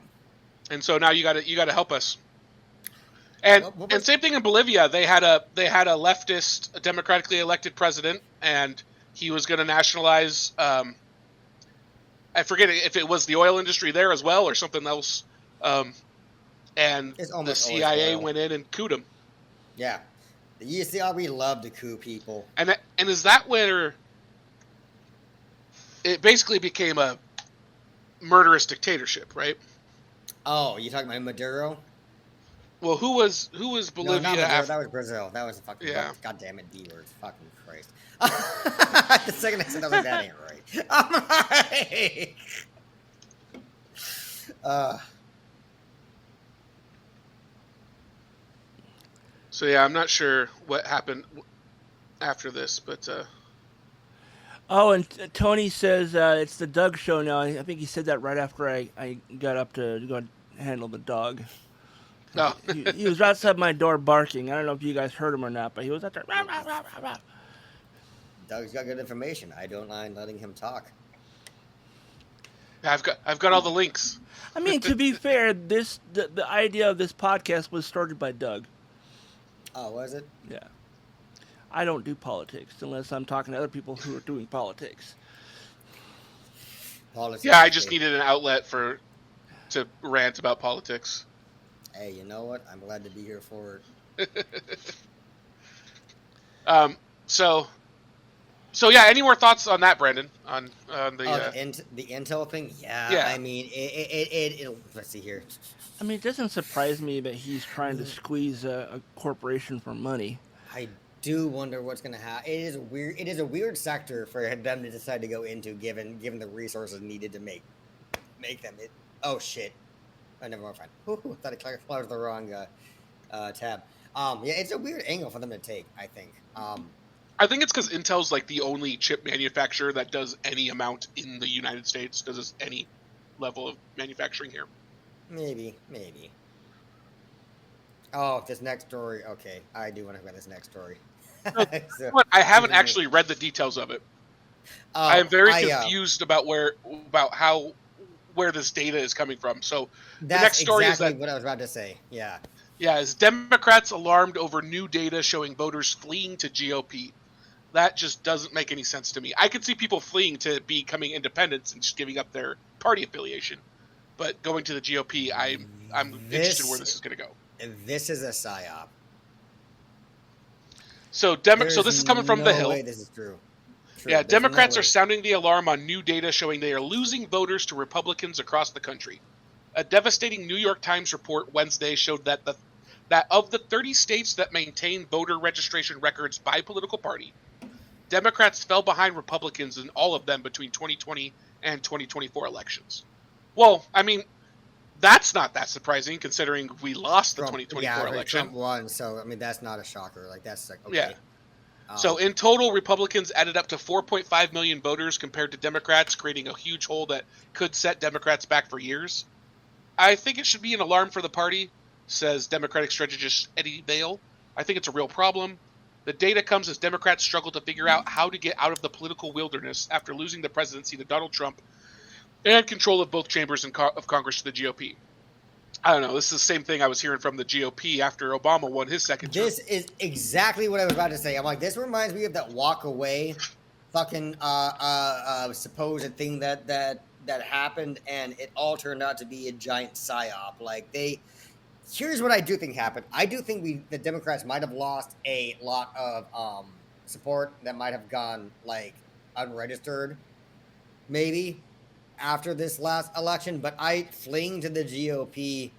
And so now you got to help us. And same thing in Bolivia. They had a leftist, a democratically elected president, and he was going to nationalize. I forget if it was the oil industry there as well or something else. And the CIA went in and couped him. Yeah, you see how we love to coup people. And is that where it basically became a murderous dictatorship, right? Oh, you talking about Maduro? Well, who was Bolivia? No, not Maduro. That was Brazil. That was a fucking God damn it, D word. Fucking Christ. The second I said that, I was like, that ain't right. I'm like, So yeah, I'm not sure what happened after this, but. Oh, and Tony says it's the Doug show now. I think he said that right after I got up to go and handle the dog. No. he was outside my door barking. I don't know if you guys heard him or not, but he was out there. Rah, rah, rah, rah, rah. Doug's got good information. I don't mind letting him talk. I've got all the links. I mean, to be fair, the idea of this podcast was started by Doug. Oh, was it? Yeah. I don't do politics unless I'm talking to other people who are doing politics. Yeah, I just needed an outlet to rant about politics. Hey, you know what? I'm glad to be here for it. So yeah. Any more thoughts on that, Brandon? On the Intel thing? Yeah. I mean, it. Let's see here. I mean, it doesn't surprise me that he's trying to squeeze a corporation for money. I do wonder what's going to happen. It is a weird sector for them to decide to go into, given the resources needed to make them. Oh shit! I never mind. Ooh, thought I closed the wrong tab. Yeah, it's a weird angle for them to take. I think. I think it's because Intel's like the only chip manufacturer that does any amount in the United States, does any level of manufacturing here. Maybe. Oh, this next story. Okay, I do want to read this next story. So, I haven't actually read the details of it. I am very confused about where this data is coming from. So the next story exactly is that what I was about to say. Yeah. Yeah, is Democrats alarmed over new data showing voters fleeing to GOP? That just doesn't make any sense to me. I could see people fleeing to becoming independents and just giving up their party affiliation, but going to the GOP, I'm interested in where this is going to go. This is a psyop. So this is coming from The Hill. Way this is true. Yeah, Democrats are sounding the alarm on new data showing they are losing voters to Republicans across the country. A devastating New York Times report Wednesday showed that of the 30 states that maintain voter registration records by political party, Democrats fell behind Republicans in all of them between 2020 and 2024 elections. Well, I mean, that's not that surprising considering we lost the 2024 election. Trump won, so I mean that's not a shocker. Like that's like okay. Yeah. So in total, Republicans added up to 4.5 million voters compared to Democrats, creating a huge hole that could set Democrats back for years. I think it should be an alarm for the party, says Democratic strategist Eddie Vail. I think it's a real problem. The data comes as Democrats struggle to figure out how to get out of the political wilderness after losing the presidency to Donald Trump and control of both chambers of Congress to the GOP. I don't know. This is the same thing I was hearing from the GOP after Obama won his second term. This is exactly what I was about to say. I'm like, this reminds me of that walk away fucking supposed thing that happened, and it all turned out to be a giant psyop. Like, here's what I do think happened. I do think the Democrats might have lost a lot of support that might have gone like unregistered, maybe after this last election. But fleeing to the GOP,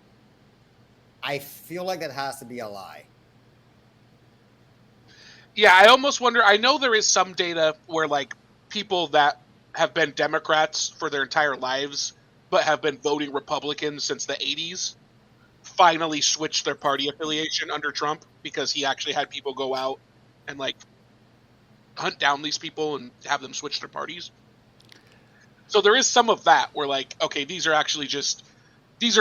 I feel like that has to be a lie. Yeah, I almost wonder. I know there is some data where like people that have been Democrats for their entire lives but have been voting Republican since the 80s finally switched their party affiliation under Trump because he actually had people go out and like hunt down these people and have them switch their parties. So there is some of that where like, okay, these are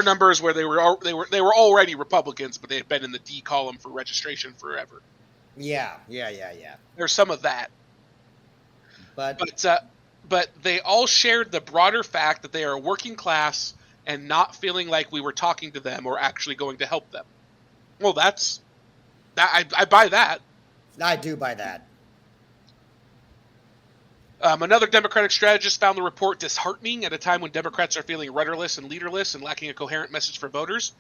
numbers where they were already Republicans, but they had been in the D column for registration forever. Yeah. There's some of that. But they all shared the broader fact that they are working class and not feeling like we were talking to them or actually going to help them. Well, I buy that. I do buy that. Another Democratic strategist found the report disheartening at a time when Democrats are feeling rudderless and leaderless and lacking a coherent message for voters.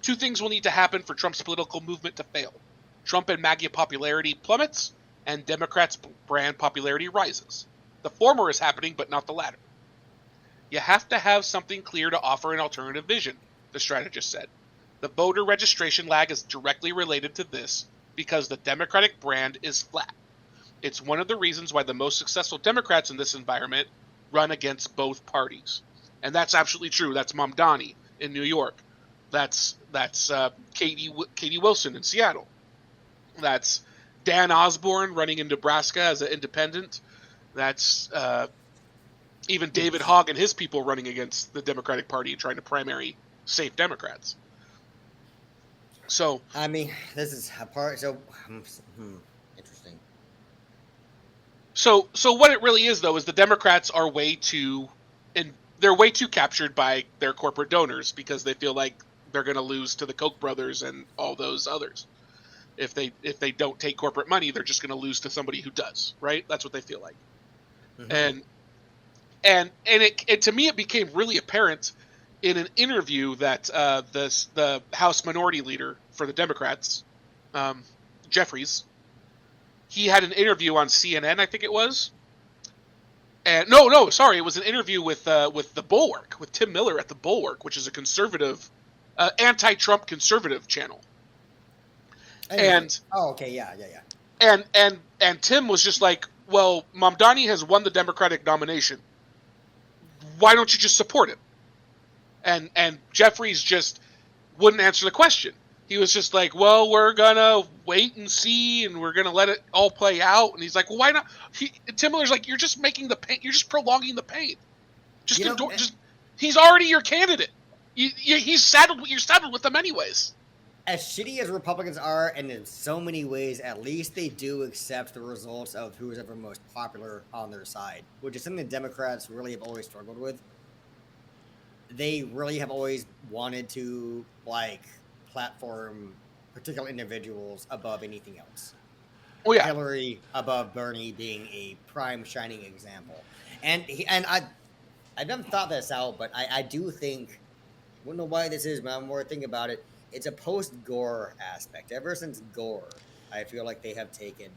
Two things will need to happen for Trump's political movement to fail. Trump and MAGA popularity plummets, and Democrats' brand popularity rises. The former is happening, but not the latter. You have to have something clear to offer an alternative vision, the strategist said. The voter registration lag is directly related to this because the Democratic brand is flat. It's one of the reasons why the most successful Democrats in this environment run against both parties. And that's absolutely true. That's Mamdani in New York. That's Katie Wilson in Seattle. That's Dan Osborne running in Nebraska as an independent. That's even David Hogg and his people running against the Democratic Party trying to primary safe Democrats. So I mean, this is a part. So interesting. So what it really is, though, is the Democrats are way too captured by their corporate donors because they feel like they're going to lose to the Koch brothers and all those others. If they don't take corporate money, they're just going to lose to somebody who does, right? That's what they feel like. Mm-hmm. And it to me it became really apparent in an interview that the House Minority Leader for the Democrats, Jeffries, he had an interview on CNN, I think it was. And sorry, it was an interview with the Bulwark, with Tim Miller at the Bulwark, which is a conservative, anti-Trump conservative channel. And And Tim was just like, well, Mamdani has won the Democratic nomination. Why don't you just support him? And Jeffries just wouldn't answer the question. He was just like, well, we're gonna wait and see, and we're gonna let it all play out. And he's like, well, why not? Tim Miller's like, you're just making the pain. You're just prolonging the pain. He's already your candidate. You're saddled with them anyways. As shitty as Republicans are, and in so many ways, at least they do accept the results of who is ever most popular on their side, which is something the Democrats really have always struggled with. They really have always wanted to, platform particular individuals above anything else. Oh yeah, Hillary above Bernie being a prime shining example. And I haven't thought this out, but I do think, I don't know why this is, but I'm more thinking about it. It's a post-Gore aspect. Ever since Gore, I feel like they have taken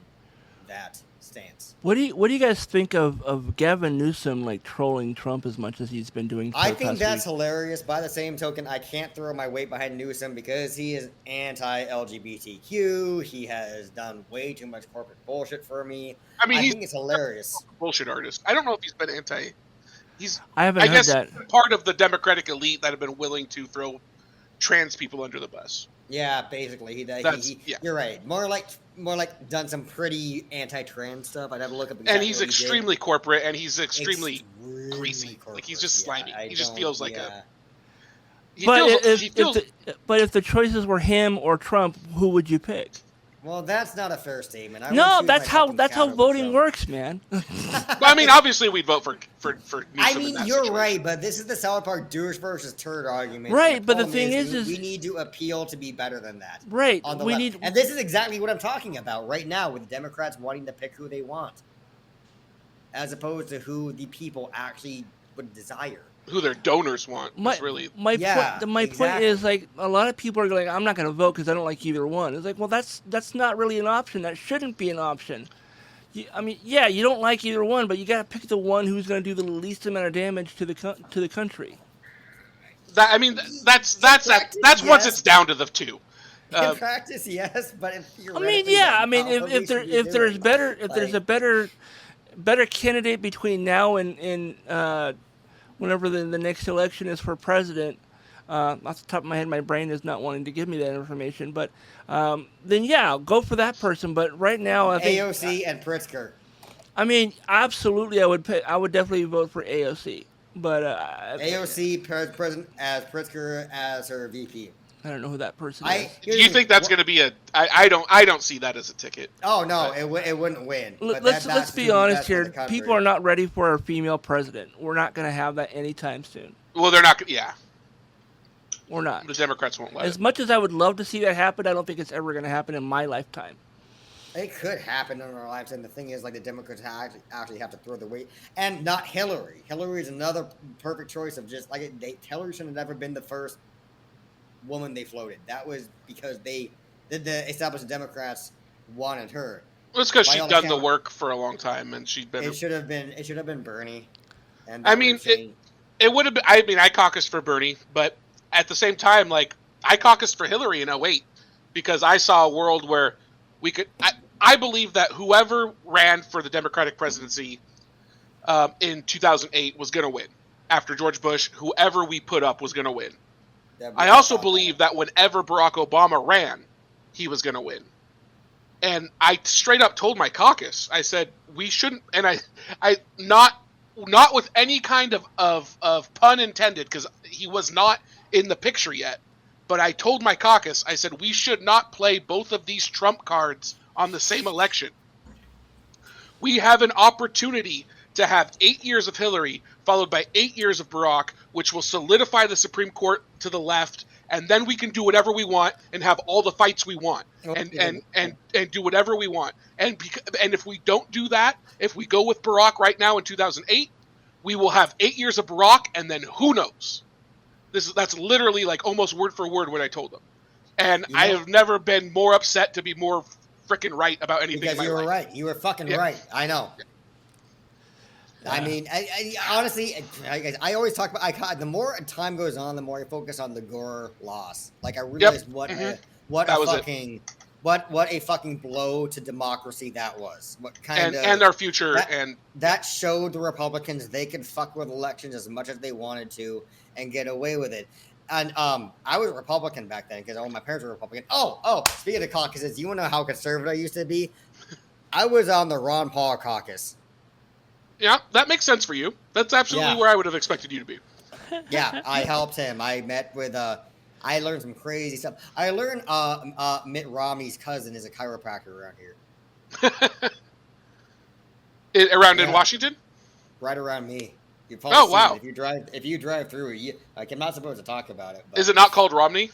that stance. What do you guys think of Gavin Newsom trolling Trump as much as he's been doing? I think that's hilarious. By the same token, I can't throw my weight behind Newsom because he is anti-LGBTQ. He has done way too much corporate bullshit for me. I think it's hilarious. Bullshit artist. I don't know if he's been anti. I guess that. Part of the Democratic elite that have been willing to throw trans people under the bus. Yeah, basically. You're right. More like done some pretty anti-trans stuff. I'd have to look up. And he's extremely corporate, and he's extremely greasy. Corporate. He's just slimy. He just feels like But if the choices were him or Trump, who would you pick? Well, that's not a fair statement. That's how voting works, man. I mean, obviously we'd vote for Newsom. I mean, you're situation. right, but this is the South Park douche versus turd argument. Right, but the thing is we need to appeal to be better than that. Right, on the left. And this is exactly what I'm talking about right now, with Democrats wanting to pick who they want, as opposed to who the people actually would desire. Who their donors want. My point is, like, a lot of people are like, I'm not going to vote because I don't like either one. It's like, well, that's not really an option. That shouldn't be an option. You don't like either one, but you got to pick the one who's going to do the least amount of damage to the country. That's once it's down to the two. In practice, yes, but if there's a better candidate between now and whenever the next election is for president, off the top of my head, my brain is not wanting to give me that information. But then, yeah, go for that person. But right now, I think AOC and Pritzker. I mean, absolutely, I would definitely vote for AOC. But AOC president as Pritzker as her VP. I don't know who that person is. Do you think that's going to be a? I don't see that as a ticket. Oh no, it wouldn't win. Let's be honest here. People are not ready for a female president. We're not going to have that anytime soon. Well, they're not. Yeah, we're not. The Democrats won't let it. As much as I would love to see that happen, I don't think it's ever going to happen in my lifetime. It could happen in our lives, and the thing is, like, the Democrats actually have to throw the weight, and not Hillary. Hillary is another perfect choice of just like Hillary should have never been the first woman they floated. That was because the established Democrats wanted her. Well, it's because she's done the work for a long time, and she'd been. It should have been Bernie. And I mean, it would have been. I mean, I caucused for Bernie, but at the same time, like, I caucused for Hillary in 2008 because I saw a world where we could. I believe that whoever ran for the Democratic presidency in 2008 was going to win. After George Bush, whoever we put up was going to win. I also believe that whenever Barack Obama ran, he was going to win. And I straight up told my caucus, I said, we shouldn't, and I not with any kind of pun intended, because he was not in the picture yet, but I told my caucus, I said, we should not play both of these trump cards on the same election. We have an opportunity to have 8 years of Hillary followed by 8 years of Barack, which will solidify the Supreme Court to the left, and then we can do whatever we want and have all the fights we want and do whatever we want. And if we don't do that, if we go with Barack right now in 2008, we will have 8 years of Barack, and then who knows? That's literally like almost word for word what I told them. And I have never been more upset to be more freaking right about anything. Because you were right. You were fucking right. I know. Yeah. I mean, I honestly, I always talk about. The more time goes on, the more I focus on the Gore loss. Like, I realized what a fucking blow to democracy that was. What kind and our future that showed the Republicans they could fuck with elections as much as they wanted to and get away with it. And I was a Republican back then because all my parents were Republican. Oh, speaking of caucuses, you want to know how conservative I used to be? I was on the Ron Paul caucus. Yeah, that makes sense for you. That's absolutely where I would have expected you to be. Yeah, I helped him. I met with I learned some crazy stuff. I learned Mitt Romney's cousin is a chiropractor around here. In Washington? Right around me. Wow! If you drive through, I'm not supposed to talk about it. But is it not called Romney?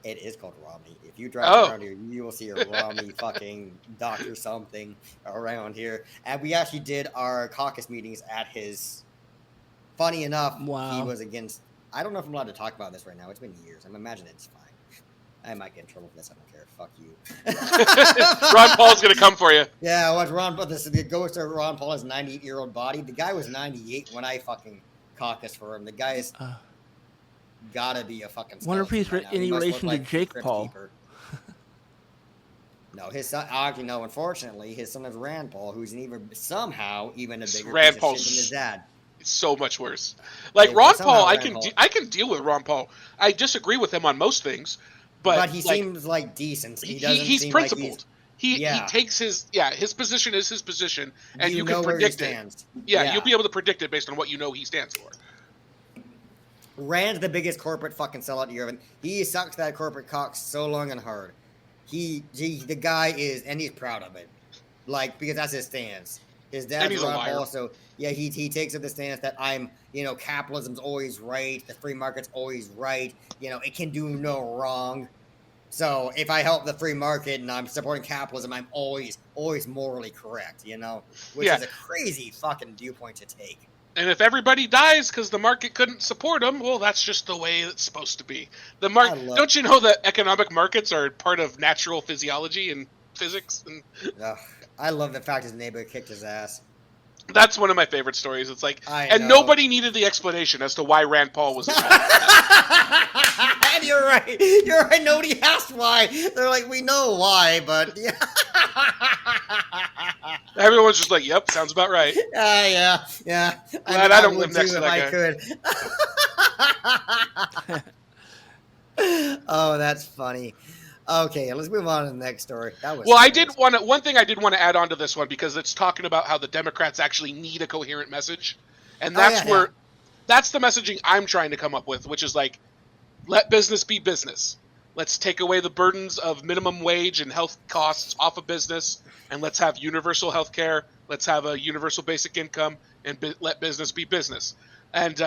It is called Romney. If you drive around here, you will see a Romney fucking doctor something around here. And we actually did our caucus meetings at his. Funny enough, he was against. I don't know if I'm allowed to talk about this right now. It's been years. I'm imagining it's fine. I might get in trouble for this. I don't care. Fuck you. Ron Paul's gonna come for you. Yeah, what Ron? But the ghost of Ron Paul is 98-year-old body. The guy was 98 when I fucking caucused for him. The guy is gotta be a fucking. Wonder if he's any relation to Jake Paul. No, his son. Actually, no. Unfortunately, his son is Rand Paul, who's somehow even a bigger Rand piece of shit than his dad. So much worse. Like Ron Paul, I can deal with Ron Paul. I disagree with him on most things, but he seems like decent. He's principled. Like he takes his position is his position, and you can predict it. Yeah, you'll be able to predict it based on what you know he stands for. Rand's the biggest corporate fucking sellout you ever. He sucks that corporate cock so long and hard. The guy is, and he's proud of it, like, because that's his stance. His dad's Ron Paul, so yeah, he takes up the stance that capitalism's always right, the free market's always right, it can do no wrong. So if I help the free market and I'm supporting capitalism, I'm always morally correct, which is a crazy fucking viewpoint to take. And if everybody dies because the market couldn't support them, well, that's just the way it's supposed to be. Don't you know that economic markets are part of natural physiology and physics? And I love the fact his neighbor kicked his ass. That's one of my favorite stories. It's like, nobody needed the explanation as to why Rand Paul was involved. And you're right. Nobody asked why. They're like, we know why, but yeah. Everyone's just like, yep, sounds about right. Yeah. Glad I don't live next to that guy. Oh, that's funny. Okay, let's move on to the next story. One thing I did want to add on to this one, because it's talking about how the Democrats actually need a coherent message. And that's that's the messaging I'm trying to come up with, which is like, let business be business. Let's take away the burdens of minimum wage and health costs off of business, and let's have universal health care. Let's have a universal basic income, and let business be business. And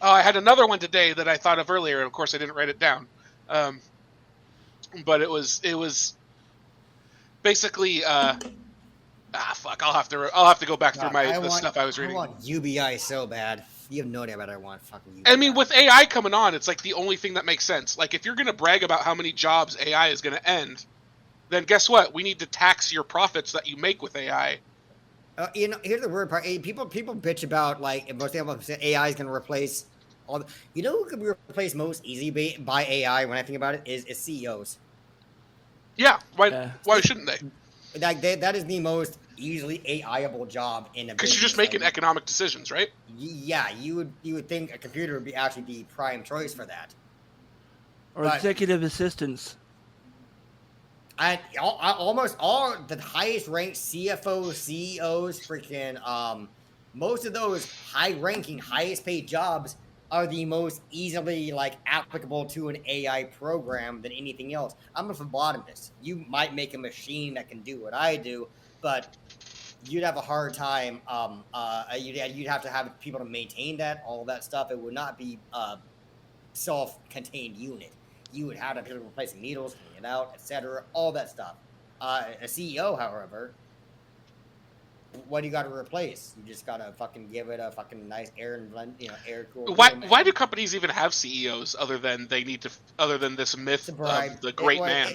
I had another one today that I thought of earlier. And of course, I didn't write it down. But it was basically fuck. I'll have to go back through the stuff I was reading. I want UBI so bad. You have no idea what I want. Fucking UBI. I mean, with AI coming on, it's like the only thing that makes sense. Like, if you're gonna brag about how many jobs AI is gonna end, then guess what? We need to tax your profits that you make with AI. Here's the weird part. People bitch about, like, most people say AI is gonna replace all the. You know who could be replaced most easily by AI? When I think about it, is CEOs. Yeah. Why shouldn't they? Like that is the most easily AI-able job in a. Because you're just making economic decisions, right? Yeah, you would think a computer would actually be prime choice for that. Or executive assistants. Almost all the highest ranked CFOs, CEOs, freaking most of those high-ranking, highest-paid jobs are the most easily, like, applicable to an AI program than anything else. I'm a phlebotomist. You might make a machine that can do what I do, but you'd have a hard time. You'd have to have people to maintain that, all that stuff. It would not be a self-contained unit. You would have to have people replacing needles, cleaning it out, etc., all that stuff. A CEO, however, what do you got to replace? You just got to fucking give it a fucking nice air cool. Why do companies even have CEOs other than this myth of the great man?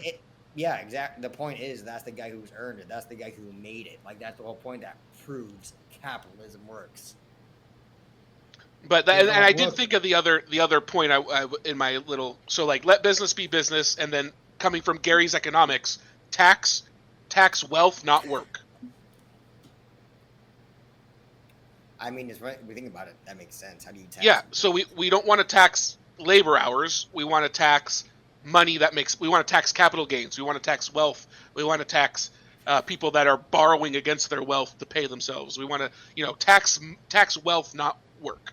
Yeah, exactly. The point is that's the guy who's earned it. That's the guy who made it. Like, that's the whole point. That proves capitalism works. But I did think of the other point I in my little, so like, let business be business, and then coming from Gary's economics, tax wealth, not work. I mean, it's right. We think about it. That makes sense. How do you tax? Yeah. So we don't want to tax labor hours. We want to tax money we want to tax capital gains. We want to tax wealth. We want to tax people that are borrowing against their wealth to pay themselves. We want to, tax wealth, not work.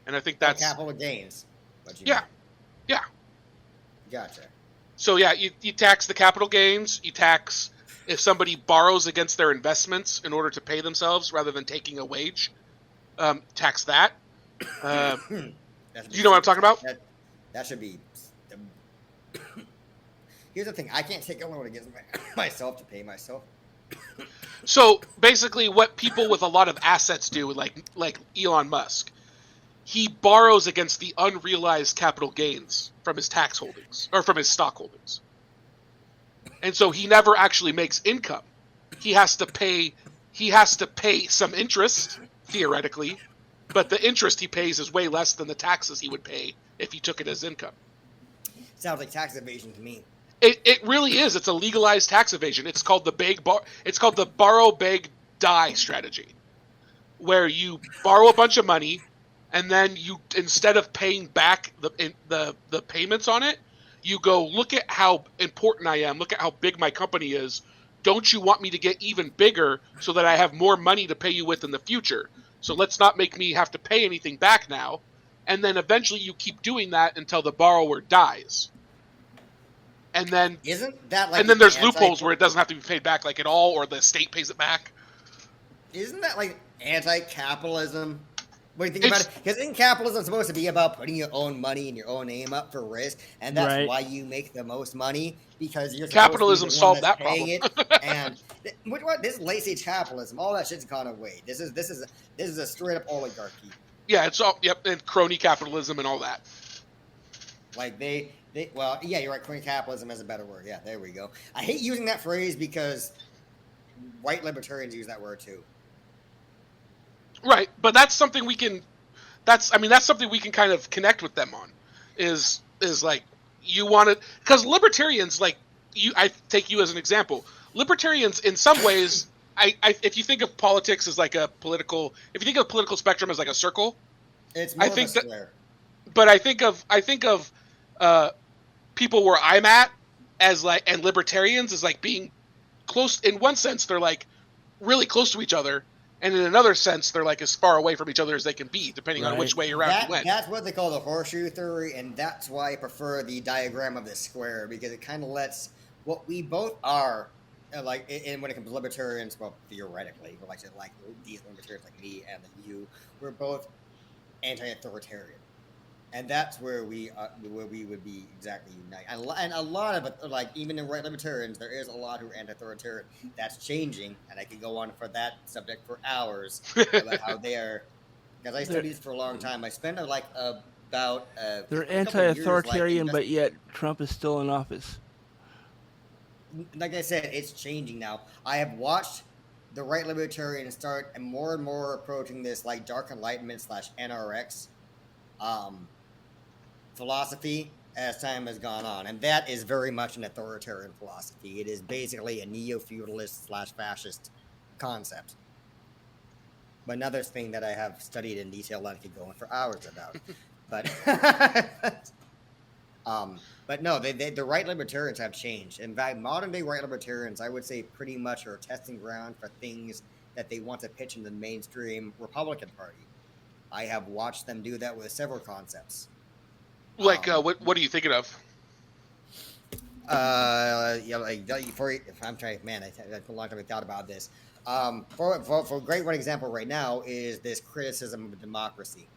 And I think that's capital gains. Yeah. Gotcha. So yeah, you tax the capital gains. You tax if somebody borrows against their investments in order to pay themselves rather than taking a wage. Tax that. Do you know what I'm talking about? That should be. Here's the thing: I can't take a loan against myself to pay myself. So basically, what people with a lot of assets do, like Elon Musk, he borrows against the unrealized capital gains from his tax holdings or from his stock holdings, and so he never actually makes income. He has to pay some interest. Theoretically, but the interest he pays is way less than the taxes he would pay if he took it as income. Sounds like tax evasion to me. It really is. It's a legalized tax evasion. It's called the borrow, beg, die strategy, where you borrow a bunch of money, and then you, instead of paying back the payments on it, you go, look at how important I am. Look at how big my company is. Don't you want me to get even bigger so that I have more money to pay you with in the future? So let's not make me have to pay anything back now. and then eventually you keep doing that until the borrower dies. And then isn't that like? And then there's loopholes where it doesn't have to be paid back like at all, or the state pays it back. Isn't that like anti-capitalism? What do you think about it? Because in capitalism, it's supposed to be about putting your own money and your own name up for risk, and that's why you make the most money, because you're capitalism solved that problem. And this is late-stage capitalism. All that shit's gone away. This is a straight-up oligarchy. Yeah, it's all and crony capitalism and all that. Like well, yeah, you're right. Crony capitalism is a better word. Yeah, there we go. I hate using that phrase because white libertarians use that word too. Right, but that's something we can. That's something we can kind of connect with them on. Is like you want to, because libertarians, like you. I take you as an example. Libertarians, in some ways, if you think of politics as like a political, if you think of the political spectrum as like a circle, it's more of a square. But I think of people where I'm at as like, and libertarians as like being close. In one sense, they're like really close to each other. And in another sense, they're like as far away from each other as they can be, depending on which way around you went. That's what they call the horseshoe theory, and that's why I prefer the diagram of the square, because it kind of lets what we both are, like, and when it comes to libertarians, well, theoretically, we're like these libertarians like me and you, we're both anti-authoritarian. And that's where we would be exactly unite. And a lot of it, like even in right libertarians, there is a lot who are anti-authoritarian. That's changing, and I could go on for that subject for hours about how they are. Because I studied this for a long time. I spent about they're anti-authoritarian, but yet Trump is still in office. Like I said, it's changing now. I have watched the right libertarians start and more approaching this like dark enlightenment / NRX. Philosophy as time has gone on, and that is very much an authoritarian philosophy. It is basically a neo-feudalist / fascist concept. But another thing that I have studied in detail that I could go on for hours about. But no, the right libertarians have changed. In fact, modern day right libertarians, I would say, pretty much are testing ground for things that they want to pitch in the mainstream Republican Party. I have watched them do that with several concepts. Like, what are you thinking of? If I'm trying, man, that's a long time I thought about this. For a great one example right now is this criticism of democracy.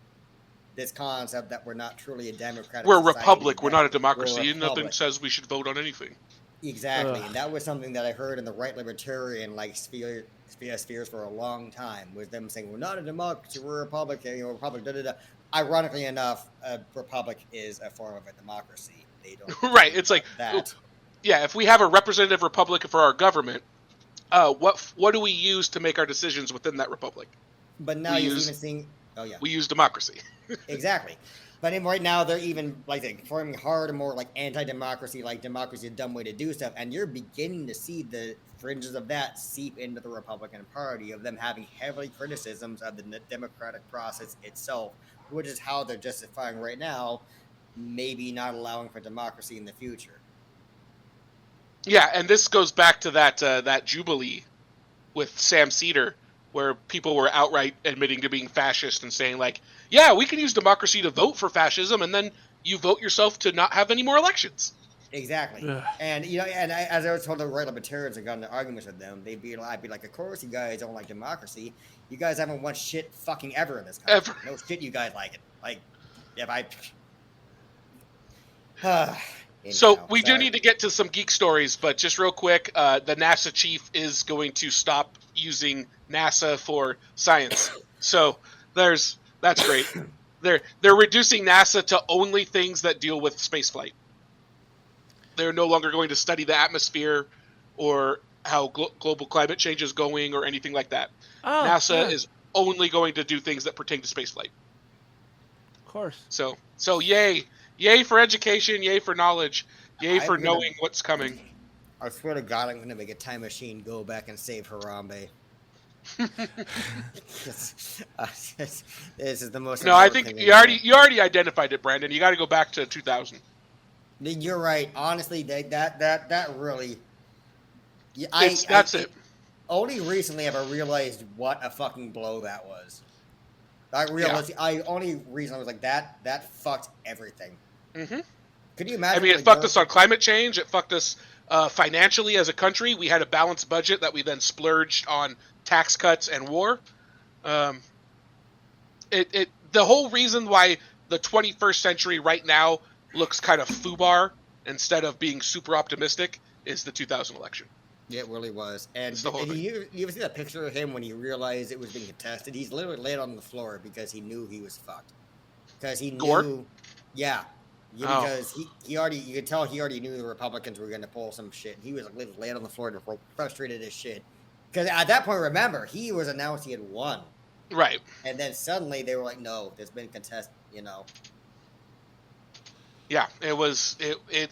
This concept that we're not truly a democratic We're a republic, we're not a democracy. Nothing says we should vote on anything. Exactly, and that was something that I heard in the right libertarian spheres for a long time, was them saying we're not a democracy, we're a republic, republic, da da da. Ironically enough, a republic is a form of a democracy. They don't right. It's like that. Yeah, if we have a representative republic for our government, what do we use to make our decisions within that republic? But now you're even seeing. Oh yeah, we use democracy. Exactly. But right now, they're even forming harder, more like anti-democracy, like democracy is a dumb way to do stuff. And you're beginning to see the fringes of that seep into the Republican Party, of them having heavily criticisms of the democratic process itself, which is how they're justifying right now, maybe not allowing for democracy in the future. Yeah, and this goes back to that Jubilee with Sam Cedar, where people were outright admitting to being fascist and saying like, yeah, we can use democracy to vote for fascism, and then you vote yourself to not have any more elections. Exactly. Ugh. And as I was told the right libertarians and got into arguments with them, I'd be like, of course you guys don't like democracy. You guys haven't won shit fucking ever in this country. Ever. No shit you guys like it. Like, if I... So we do need to get to some geek stories, but just real quick, the NASA chief is going to stop using NASA for science. So that's great. They're reducing NASA to only things that deal with spaceflight. They're no longer going to study the atmosphere or how global climate change is going or anything like that. Oh, NASA is only going to do things that pertain to spaceflight. Of course. So yay. Yay for education, yay for knowledge, yay for knowing what's coming. I swear to God, I'm going to make a time machine go back and save Harambe. This is the most... No, I think you already identified it, Brandon. You got to go back to 2000. You're right. Honestly, that really... That's it. Only recently have I realized what a fucking blow that was. Only reason I was like that fucked everything. Mm-hmm. Could you imagine? I mean, it fucked us on climate change. It fucked us financially as a country. We had a balanced budget that we then splurged on tax cuts and war. The whole reason why the 21st century right now looks kind of foobar instead of being super optimistic is the 2000 election. Yeah, it really was. And you ever see that picture of him when he realized it was being contested? He's literally laid on the floor because he knew he was fucked. Because he knew, because he already, you could tell he already knew the Republicans were going to pull some shit. He was literally laid on the floor, frustrated as shit. Because at that point, remember, he was announced he had won. Right. And then suddenly they were like, no, there's been contest, Yeah, it was.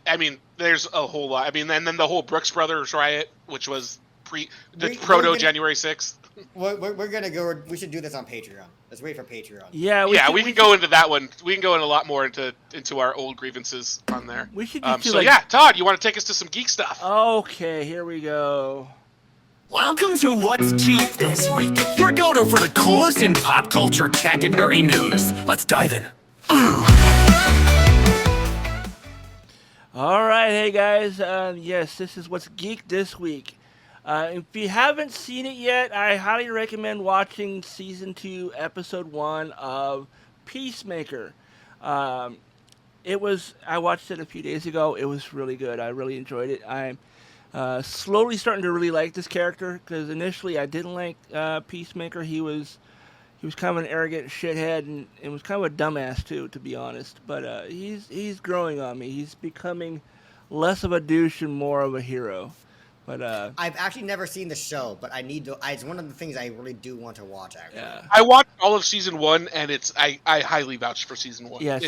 I mean, there's a whole lot. I mean, and then the whole Brooks Brothers riot, which was proto January 6th. We're gonna go. We should do this on Patreon. Let's wait for Patreon. Yeah, we can go into that one. We can go in a lot more into our old grievances on there. We should Todd, you want to take us to some geek stuff? Okay, here we go. Welcome to What's Geek this week. Your go-to for the coolest in pop culture, tech, and nerdy news. Let's dive in. All right, hey guys. Yes, this is What's Geek this week. If you haven't seen it yet, I highly recommend watching Season 2, Episode 1 of Peacemaker. I watched it a few days ago. It was really good. I really enjoyed it. I'm slowly starting to really like this character, because initially I didn't like Peacemaker. He was kind of an arrogant shithead, and was kind of a dumbass too, to be honest. But he's growing on me. He's becoming less of a douche and more of a hero. But I've actually never seen the show, but I need to. It's one of the things I really do want to watch. Actually, I watched all of Season 1, and I highly vouch for Season 1. Yeah,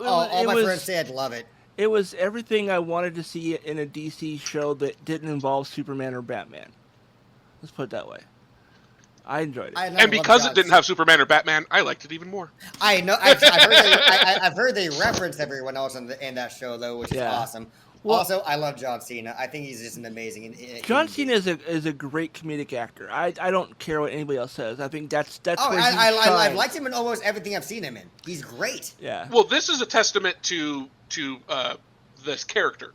all my friends say I'd love it. It was everything I wanted to see in a DC show that didn't involve Superman or Batman. Let's put it that way. I enjoyed it. And because it didn't have Superman or Batman, I liked it even more. I know. I've heard they referenced everyone else in that show, though, which is awesome. Well, also, I love John Cena. I think he's just an amazing. John Cena is a great comedic actor. I don't care what anybody else says. I think that's. I've liked him in almost everything I've seen him in. He's great. Yeah. Well, this is a testament to this character,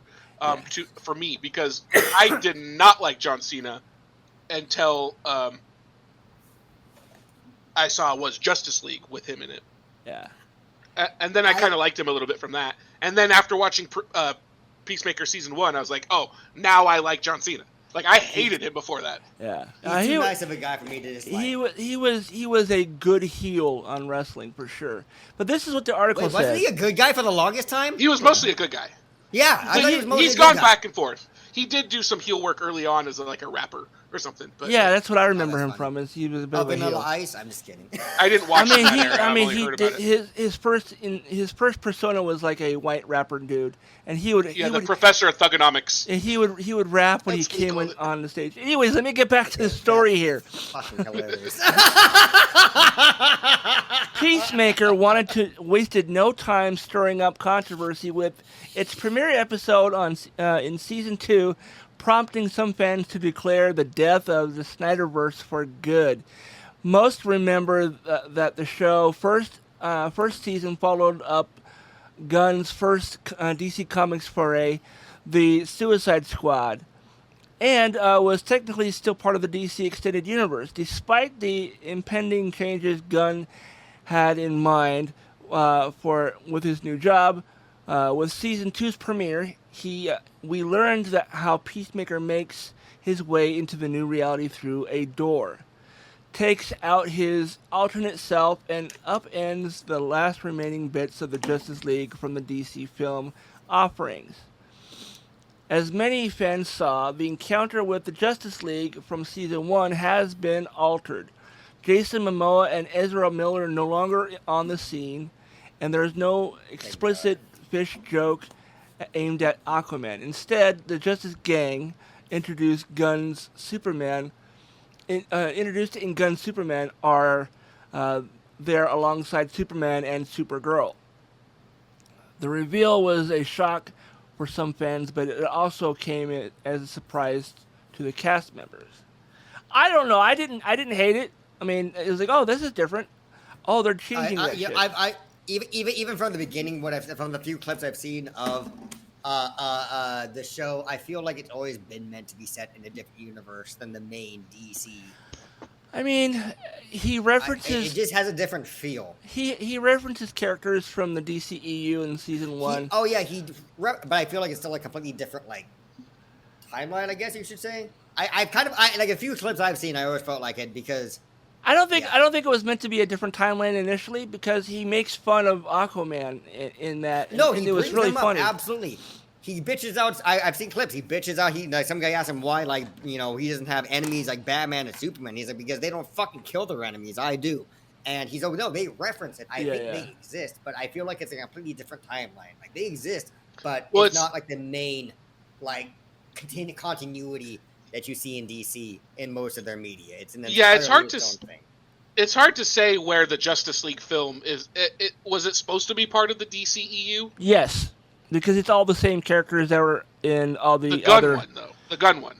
for me, because I did not like John Cena until I saw was Justice League with him in it. Yeah. And then I kind of liked him a little bit from that. And then after watching Peacemaker Season 1, I was like, oh, now I like John Cena. Like, I hated him before that. Yeah. He's too nice of a guy for me to dislike. He was a good heel on wrestling, for sure. But this is what the article says. Wasn't he a good guy for the longest time? He was mostly a good guy. Yeah, I thought he was mostly he's gone back and forth. He did do some heel work early on as a rapper or something. But yeah, that's what I remember him from. Is he was a bit of a heel. Vanilla Ice? I'm just kidding. I didn't watch. His first persona was like a white rapper dude, and he would the professor of thugonomics. And he would rap when he came on the stage. Anyways, let me get back to the story here. Fucking hilarious. Peacemaker wasted no time stirring up controversy with its premiere episode in Season 2, prompting some fans to declare the death of the Snyderverse for good. Most remember that the show first season followed up Gunn's first DC Comics foray, the Suicide Squad, and was technically still part of the DC Extended Universe. Despite the impending changes Gunn had in mind with his new job, with Season 2's premiere, we learned that how Peacemaker makes his way into the new reality through a door, takes out his alternate self, and upends the last remaining bits of the Justice League from the DC film offerings. As many fans saw, the encounter with the Justice League from Season 1 has been altered. Jason Momoa and Ezra Miller are no longer on the scene, and there is no explicit fish joke aimed at Aquaman. Instead, the Justice Gang introduced in Gunn's Superman are there alongside Superman and Supergirl. The reveal was a shock for some fans, but it also came as a surprise to the cast members. I don't know. I didn't hate it. I mean, it was like, oh, this is different. Oh, they're changing that shit. Even from the beginning, from the few clips I've seen of the show, I feel like it's always been meant to be set in a different universe than the main DC. I mean, he references. It just has a different feel. He references characters from the DCEU in season 1. But I feel like it's still a completely different like timeline. I guess you should say. I like a few clips I've seen. I always felt like it because. I don't think it was meant to be a different timeline initially because he makes fun of Aquaman in that. No, and he it was really funny. Absolutely. He bitches out. I've seen clips. He bitches out. Some guy asked him why, he doesn't have enemies like Batman and Superman. He's like, because they don't fucking kill their enemies. I do. And he's like, no, they reference it. I think they exist, but I feel like it's a completely different timeline. Like they exist, but it's not like the main, continuity that you see in DC in most of their media. It's an it's hard to thing. It's hard to say where the Justice League film is. Was it supposed to be part of the DCEU? Yes. Because it's all the same characters that were in all the gun one, though. The gun one.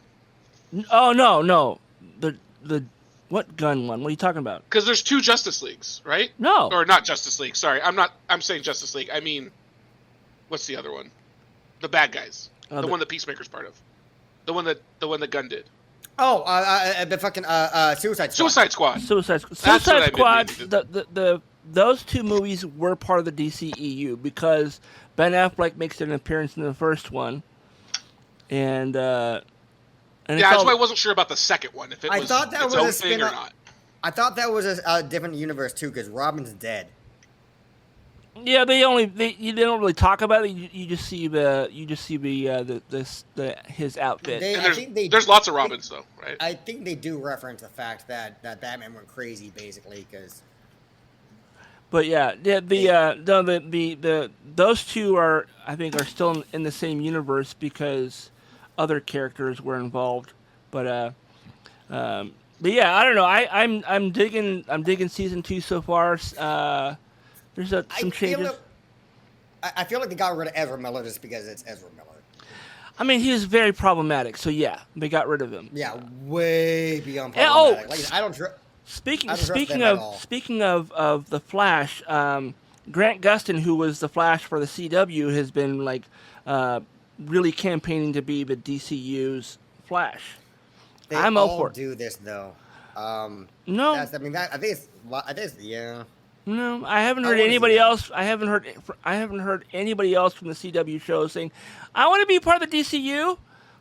Oh, no. The what gun one? What are you talking about? Because there's 2 Justice Leagues, right? No. Or not Justice League. Sorry, I'm saying Justice League. I mean, what's the other one? The bad guys. The one that Peacemaker's part of. The one that Gunn did. Oh, the fucking Suicide Squad. Suicide Squad. Those 2 movies were part of the DCEU because Ben Affleck makes an appearance in the first one, and that's why I wasn't sure about the second one. If it was its own thing or not. I thought that was a different universe too, because Robin's dead. Yeah, they don't really talk about it. You just see his outfit. There's lots of Robins though, right? I think they do reference the fact that Batman went crazy basically because. But those 2 are still in the same universe because other characters were involved. But I don't know. I'm digging season 2 so far. There's some changes. I feel like they got rid of Ezra Miller just because it's Ezra Miller. I mean, he is very problematic. So yeah, they got rid of him. Yeah, way beyond problematic. I don't. Speaking of the Flash, Grant Gustin, who was the Flash for the CW, has been really campaigning to be the DCU's Flash. I'm all for it. Do this though. No, I think it's yeah. No, I haven't heard anybody else. I haven't heard anybody else from the CW show saying, "I want to be part of the DCU.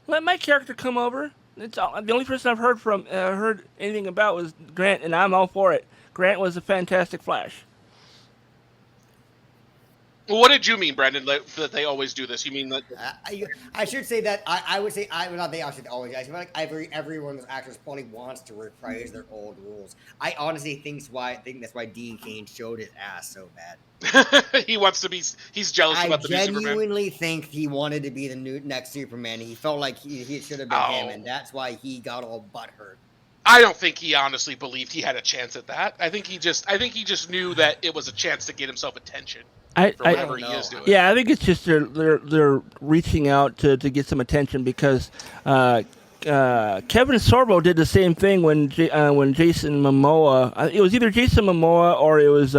Let my character come over." The only person I've heard anything about was Grant, and I'm all for it. Grant was a fantastic Flash. Well, what did you mean, Brandon, that they always do this? You mean that? I should say that I would say not they should always. I feel like everyone's actors probably wants to reprise their old rules. I honestly think that's why Dean Cain showed his ass so bad. He wants to be. He's jealous about the new Superman. I genuinely think he wanted to be the next Superman. He felt like he should have been him, and that's why he got all butthurt. I don't think he honestly believed he had a chance at that. I think he just knew that it was a chance to get himself attention. Whatever he is doing. Yeah, I think it's just they're reaching out to get some attention because Kevin Sorbo did the same thing when Jason Momoa. It was either Jason Momoa or it was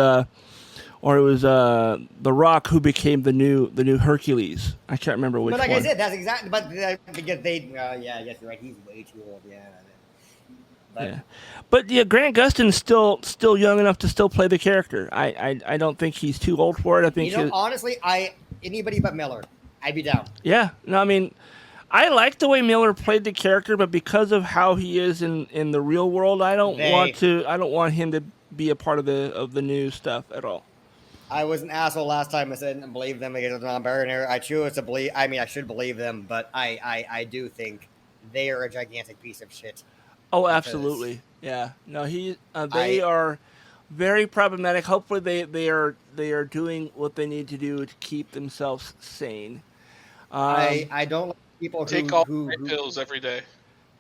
The Rock who became the new Hercules. I can't remember which one. But like I said, that's exactly. But because they, yes, you're right. He's way too old. Yeah. But Grant Gustin's still young enough to still play the character. I don't think he's too old for it. I think honestly, anybody but Miller, I'd be down. Yeah, no, I mean, I like the way Miller played the character, but because of how he is in the real world, I don't want him to be a part of the new stuff at all. I was an asshole last time. I didn't believe them because of non-binary. I choose to believe. I mean, I should believe them, but I do think they are a gigantic piece of shit. Oh, absolutely. Yeah. No, they are very problematic. Hopefully they are doing what they need to do to keep themselves sane. I don't like people take pills every day.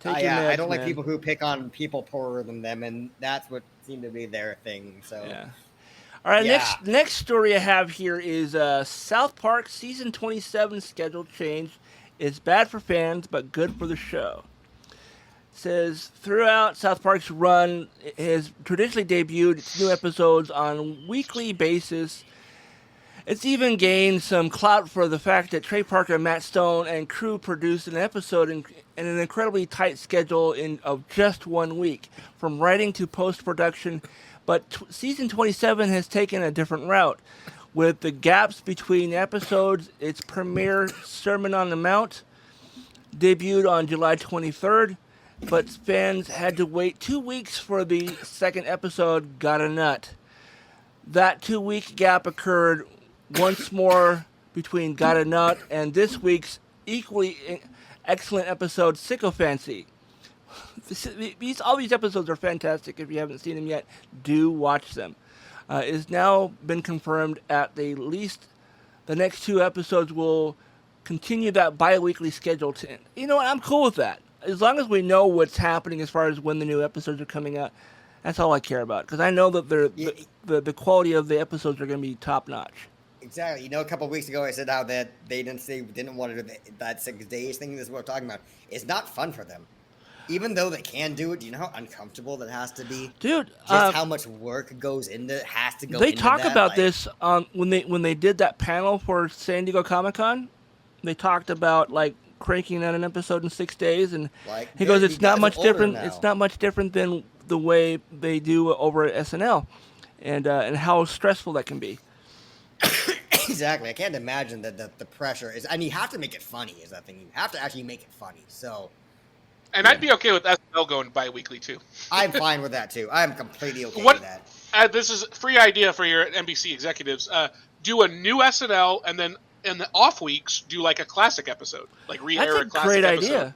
I don't like people who pick on people poorer than them, and that's what seemed to be their thing. So yeah. All right, next story I have here is South Park season 27 schedule change. It's bad for fans, but good for the show. says, throughout South Park's run, it has traditionally debuted its new episodes on a weekly basis. It's even gained some clout for the fact that Trey Parker, Matt Stone, and crew produced an episode in an incredibly tight schedule of just 1 week, from writing to post-production. But season 27 has taken a different route. With the gaps between episodes, its premiere, Sermon on the Mount, debuted on July 23rd, but fans had to wait 2 weeks for the second episode, Got a Nut. That 2-week gap occurred once more between Got a Nut and this week's equally excellent episode, Sycophancy. All these episodes are fantastic. If you haven't seen them yet, do watch them. It has now been confirmed at the least the next 2 episodes will continue that bi-weekly schedule. You know what? I'm cool with that. As long as we know what's happening as far as when the new episodes are coming out, that's all I care about. Because I know that the quality of the episodes are going to be top-notch. Exactly. You know, a couple of weeks ago, I said how that they didn't want to do that 6 days thing. This is what we're talking about. It's not fun for them. Even though they can do it, do you know how uncomfortable that has to be? Dude, just how much work goes into it, has to go they into talk that, about like, this when they did that panel for San Diego Comic-Con. They talked about like cranking out an episode in 6 days, and like, he goes, "It's not much different. Now. It's not much different than the way they do over at SNL, and how stressful that can be." Exactly. I can't imagine that the pressure is, and you have to make it funny. Is that thing? You have to actually make it funny. So. And I'd be okay with SNL going bi-weekly, too. I'm fine with that, too. I'm completely okay with that. This is a free idea for your NBC executives. Do a new SNL, and then in the off weeks, do like a classic episode. Like re-air a classic episode. That's a great idea.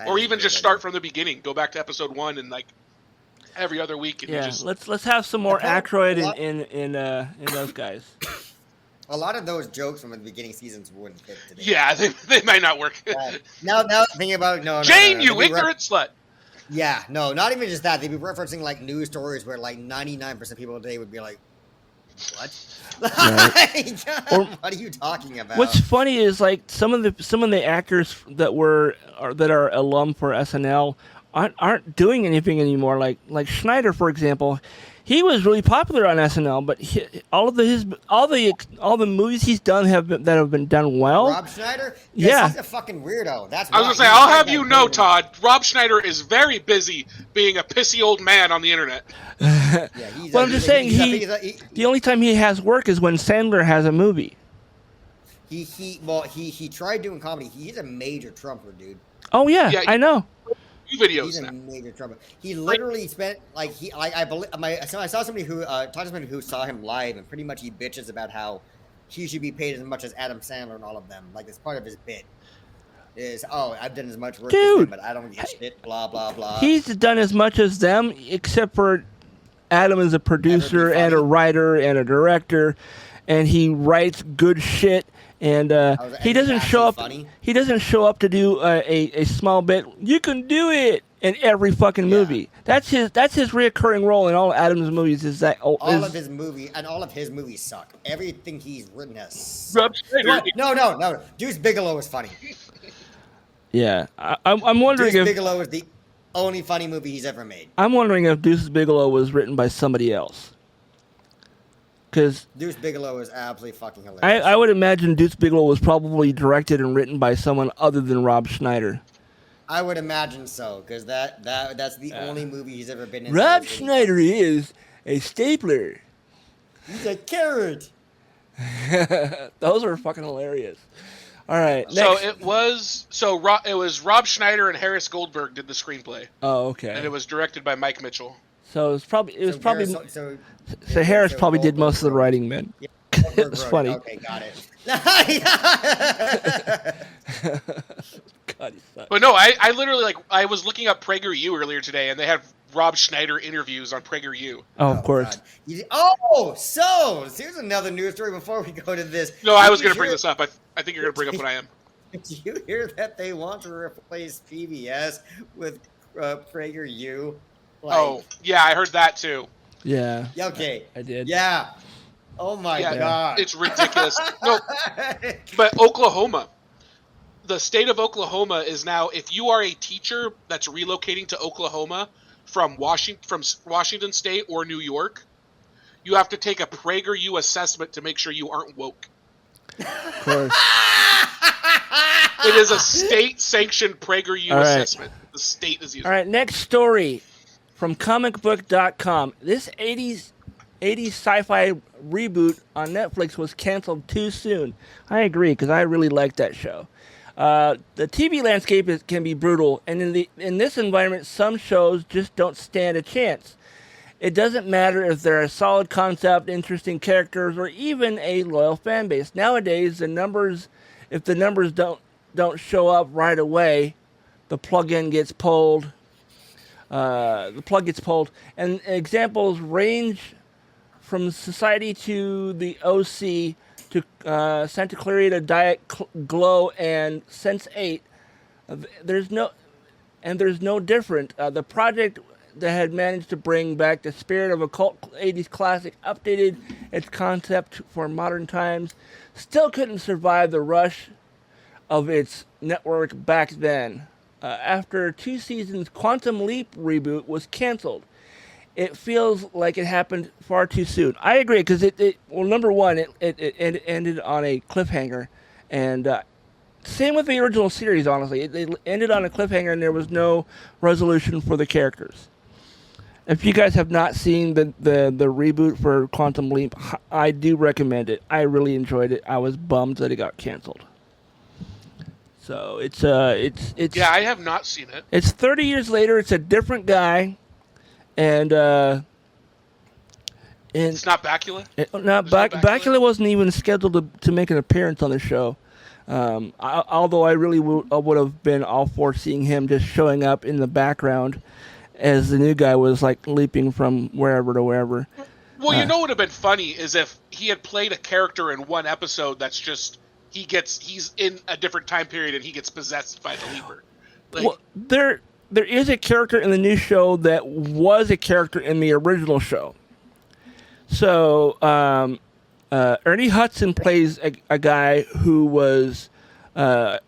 Or even just start from the beginning. Go back to episode 1 and like every other week. And Yeah, just... let's have some more Aykroyd in those guys. A lot of those jokes from the beginning seasons wouldn't fit today. Yeah, they might not work. Now thinking about it, no. Jane, you ignorant slut. Yeah, no, not even just that. They'd be referencing like news stories where like 99% of people today would be like, "What? Right. What are you talking about?" What's funny is like some of the actors that are alum for SNL aren't doing anything anymore. Like Schneider, for example. He was really popular on SNL, but all the movies he's done that have been done well. Rob Schneider? Yeah, he's a fucking weirdo. That's I was gonna say, I'll have you know, Todd, Rob Schneider is very busy being a pissy old man on the internet. Yeah, well, I'm just saying the only time he has work is when Sandler has a movie. He tried doing comedy. He's a major Trumper, dude. Oh yeah, I know. Videos he's now. a major trouble. He literally spent I believe I saw somebody who talked to somebody who saw him live, and pretty much he bitches about how he should be paid as much as Adam Sandler and all of them. Like it's part of his bit. Is I've done as much work as him, but I don't get shit. Blah blah blah. He's done as much as them, except for Adam is a producer and a writer and a director, and he writes good shit. And he doesn't show up. Funny? He doesn't show up to do a small bit. You can do it in every fucking movie. That's his reoccurring role in all Adam's movies. Is that all of his movies suck. Everything he's written has. Rob Schneider. No. Deuce Bigelow is funny. Yeah, I'm wondering Deuce if Bigelow is the only funny movie he's ever made. I'm wondering if Deuce Bigelow was written by somebody else. Because Deuce Bigelow is absolutely fucking hilarious. I would imagine Deuce Bigelow was probably directed and written by someone other than Rob Schneider. I would imagine so, because that's the only movie he's ever been in. Rob Schneider is a stapler. He's a carrot. Those are fucking hilarious. All right. Next. So it was Rob Schneider and Harris Goldberg did the screenplay. Oh, okay. And it was directed by Mike Mitchell. So Harris probably did most of the writing, man. Yeah, it's funny. Okay, got it. God, he sucks. But no, I literally I was looking up PragerU earlier today, and they have Rob Schneider interviews on PragerU. Oh, of course. So here's another news story before we go to this. No, I was going to bring this up. I think you're going to bring up what I am. Did you hear that they want to replace PBS with PragerU? Yeah, I heard that too. Yeah. Okay. I did. Yeah. Oh my God. It's ridiculous. No, but Oklahoma, the state of Oklahoma is now, if you are a teacher that's relocating to Oklahoma from Washington State or New York, you have to take a PragerU assessment to make sure you aren't woke. Of course. It is a state-sanctioned PragerU assessment. The state is using. All right, next story from comicbook.com. This 80s sci-fi reboot on Netflix was canceled too soon. I agree, because I really liked that show. The TV landscape can be brutal, and in this environment, some shows just don't stand a chance. It doesn't matter if they're a solid concept, interesting characters, or even a loyal fan base. Nowadays, if the numbers don't show up right away, the plug gets pulled. And examples range from Society to the OC to Santa Clarita Diet Glow and Sense8. There's no different. The project that had managed to bring back the spirit of a cult 80s classic, updated its concept for modern times, still couldn't survive the rush of its network back then. After 2 seasons, Quantum Leap reboot was canceled. It feels like it happened far too soon. I agree, because number one, it ended on a cliffhanger, and same with the original series. Honestly, it ended on a cliffhanger, and there was no resolution for the characters. If you guys have not seen the reboot for Quantum Leap, I do recommend it. I really enjoyed it. I was bummed that it got canceled. So it's yeah, I have not seen it. It's 30 years later. It's a different guy, and it's not Bakula. Bakula wasn't even scheduled to make an appearance on the show. Although I really would have been all for seeing him just showing up in the background as the new guy was like leaping from wherever to wherever. Well, you know what would have been funny is if he had played a character in one episode that's just he's in a different time period and he gets possessed by the Leaper. Well, there is a character in the new show that was a character in the original show. So Ernie Hudson plays a guy who was a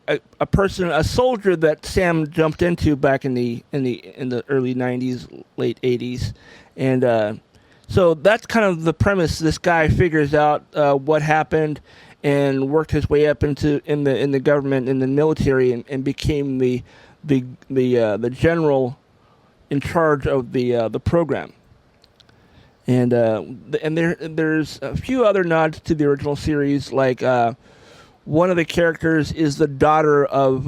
soldier that Sam jumped into back in the early 90s, late 80s, and so that's kind of the premise. This guy figures out what happened and worked his way up in the government, in the military, and became the general in charge of the program. And there's a few other nods to the original series, like one of the characters is the daughter of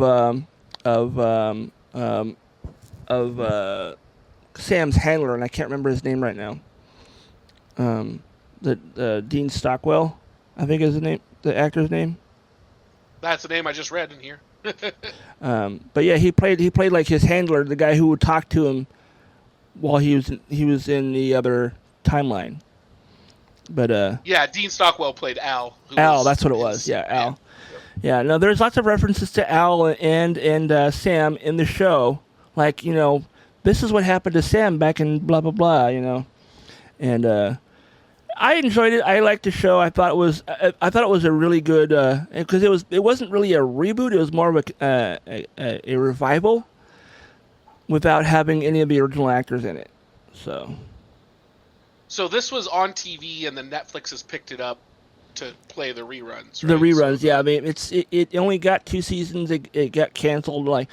Sam's handler, and I can't remember his name right now. Dean Stockwell, I think is the actor's name. That's the name I just read in here. But yeah, he played like his handler, the guy who would talk to him while he was in the other timeline. But yeah, Dean Stockwell played Al. That's what it was. Yeah, Al. Yeah, no, there's lots of references to Al and Sam in the show. Like, this is what happened to Sam back in blah blah blah. And I enjoyed it. I liked the show. I thought it was a really good because it wasn't really a reboot. It was more of a revival without having any of the original actors in it. So this was on TV, and then Netflix has picked it up to play the reruns. Right? The reruns, yeah. I mean, it only got 2 seasons. It got canceled. Like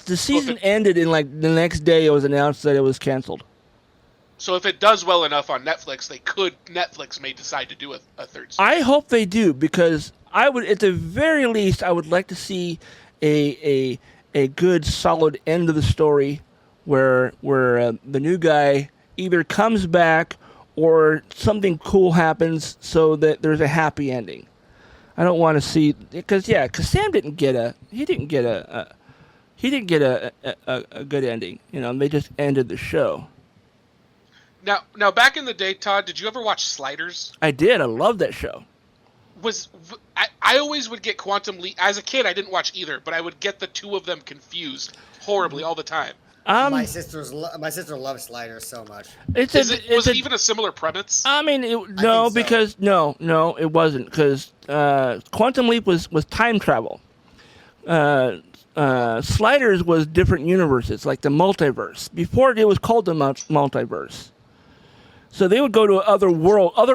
the season ended, and like the next day it was announced that it was canceled. So if it does well enough on Netflix, Netflix may decide to do a third season. I hope they do, because I would, at the very least, I would like to see a good solid end of the story where the new guy either comes back or something cool happens so that there's a happy ending. I don't want to see, because Sam didn't get a good ending. They just ended the show. Now, back in the day, Todd, did you ever watch Sliders? I did. I loved that show. I always would get Quantum Leap. As a kid, I didn't watch either, but I would get the two of them confused horribly all the time. My sister loves Sliders so much. Was it even a similar premise? I mean, it wasn't, because Quantum Leap was time travel. Sliders was different universes, like the multiverse. Before it was called the multiverse. So they would go to other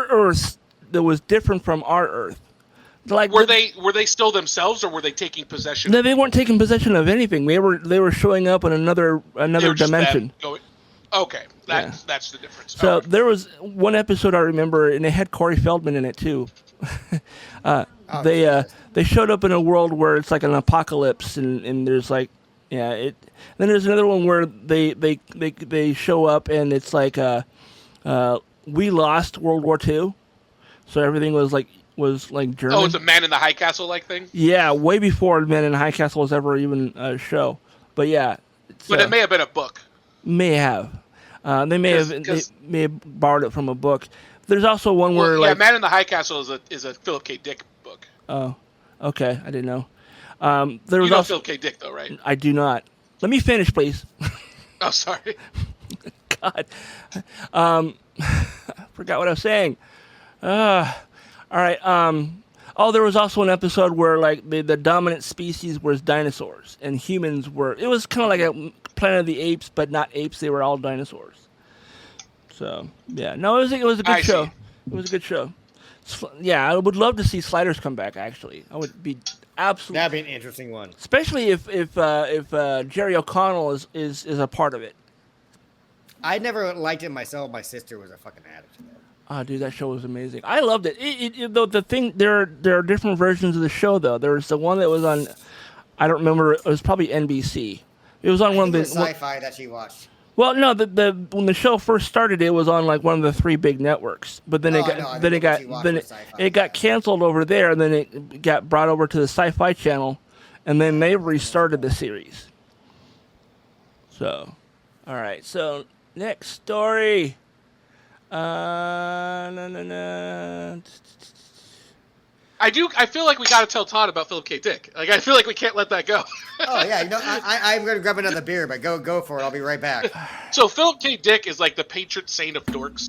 Earths that was different from our Earth. Like were they still themselves, or were they taking possession? No, they weren't taking possession of anything. They were showing up in another dimension. Okay, that's the difference. So there was one episode I remember, and it had Corey Feldman in it too. They showed up in a world where it's like an apocalypse, and there's like, Then there's another one where they show up, and it's like we lost World War II, so everything was like German. Oh, it's a Man in the High Castle like thing. Yeah, way before Man in the High Castle was ever even a show. But yeah, but it may have been a book. May have. They may have borrowed it from a book. There's also one where Man in the High Castle is a Philip K. Dick book. Oh, okay, I didn't know. You know Philip K. Dick though, right? I do not. Let me finish, please. Oh, sorry. God, forgot what I was saying. All right. There was also an episode where like the dominant species was dinosaurs and humans were. It was kind of like a Planet of the Apes, but not apes. They were all dinosaurs. So yeah, no, it was a good show. It was a good show. Yeah, I would love to see Sliders come back. Actually, I would be absolutely. That'd be an interesting one. Especially if Jerry O'Connell is a part of it. I never liked it myself. My sister was a fucking addict to that. Oh, dude, that show was amazing. I loved it. Though the thing, there are different versions of the show though. There was the one that was on, I don't remember. It was probably NBC. It was on one of the sci-fi that she watched. Well, no, when the show first started, it was on like one of the 3 big networks. But then it got canceled over there, and then it got brought over to the Sci-Fi Channel, and then they restarted the series. So, all right. So next story. I feel like we got to tell Todd about Philip K. Dick. Like, I feel like we can't let that go. Oh yeah, I'm going to grab another beer, but go for it. I'll be right back. So Philip K. Dick is like the patron saint of dorks.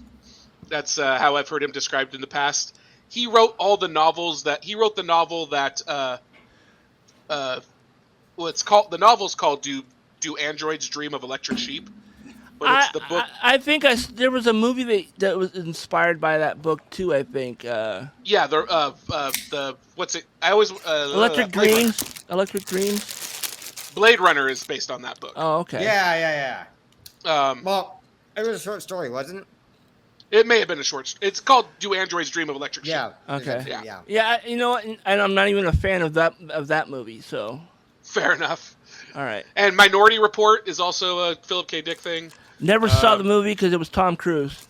That's how I've heard him described in the past. He wrote all the novels that he wrote. The novel that it's called. The novel's called "Do Androids Dream of Electric Sheep?" But it's the book. I think there was a movie that was inspired by that book too. I think. Yeah, the what's it? I always Electric Dreams. Electric Dreams. Blade Runner is based on that book. Oh, okay. Yeah. Well, it was a short story, wasn't it? It may have been a short. It's called "Do Androids Dream of Electric Sheep?" Yeah. Okay. Yeah. You know what? And I'm not even a fan of that movie. So. Fair enough. All right. And Minority Report is also a Philip K. Dick thing. Never saw the movie because it was Tom Cruise.